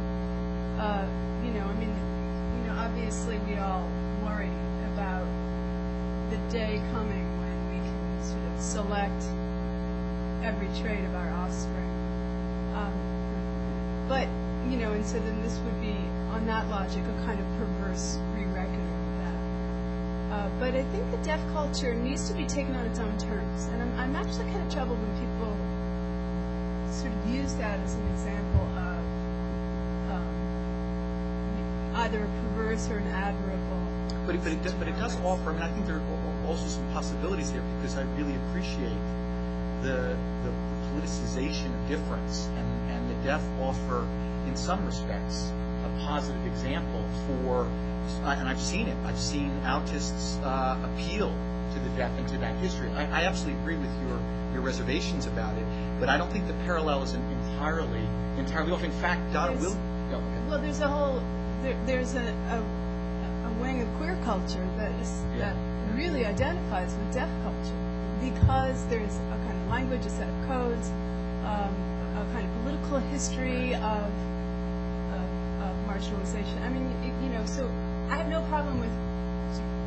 obviously we all worry about the day coming when we can sort of select every trait of our offspring. And so then this would be, on that logic, a kind of perverse re-reckoning of that. But I think the deaf culture needs to be taken on its own terms. And I'm actually kind of troubled when people sort of use that as an example of either a perverse or an admirable. But it does offer. I mean, I think there are also some possibilities here, because I really appreciate the politicization of difference, and the deaf offer, in some respects, a positive example for. And I've seen it. I've seen autists appeal to the deaf and to that history. I absolutely agree with your reservations about it, but I don't think the parallel is entirely off. In fact, Donna will. Well, there's there's a wing of queer culture that really identifies with deaf culture, because there's a kind of language, a set of codes, a kind of political history of marginalization. I mean, so I have no problem with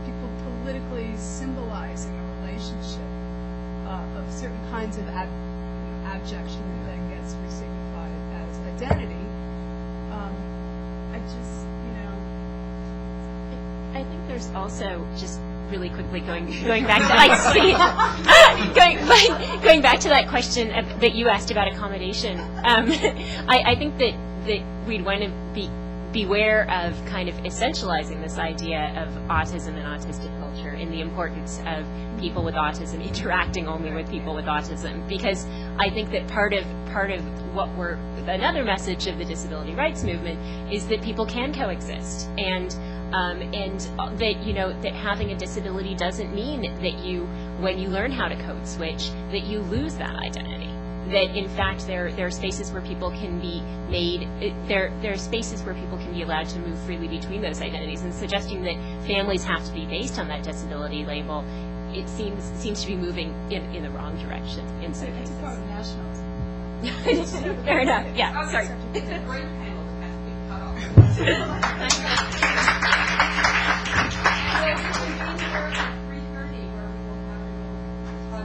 people politically symbolizing a relationship of certain kinds of abjection that then gets resignified as identity. I think there's also, just really quickly going back to going back to that question that you asked about accommodation. I think that we'd want to beware of kind of essentializing this idea of autism and autistic culture and the importance of people with autism interacting only with people with autism, because I think that part of what another message of the disability rights movement is that people can coexist, and that that having a disability doesn't mean that when you learn how to code switch, that you lose that identity. That in fact there are spaces where people can be made, there are spaces where people can be allowed to move freely between those identities, and suggesting that families have to be based on that disability label, it seems to be moving in the wrong direction in some cases. It's part of nationalism. Fair enough. Yeah. Sorry. It's a great panel that has to be cut off.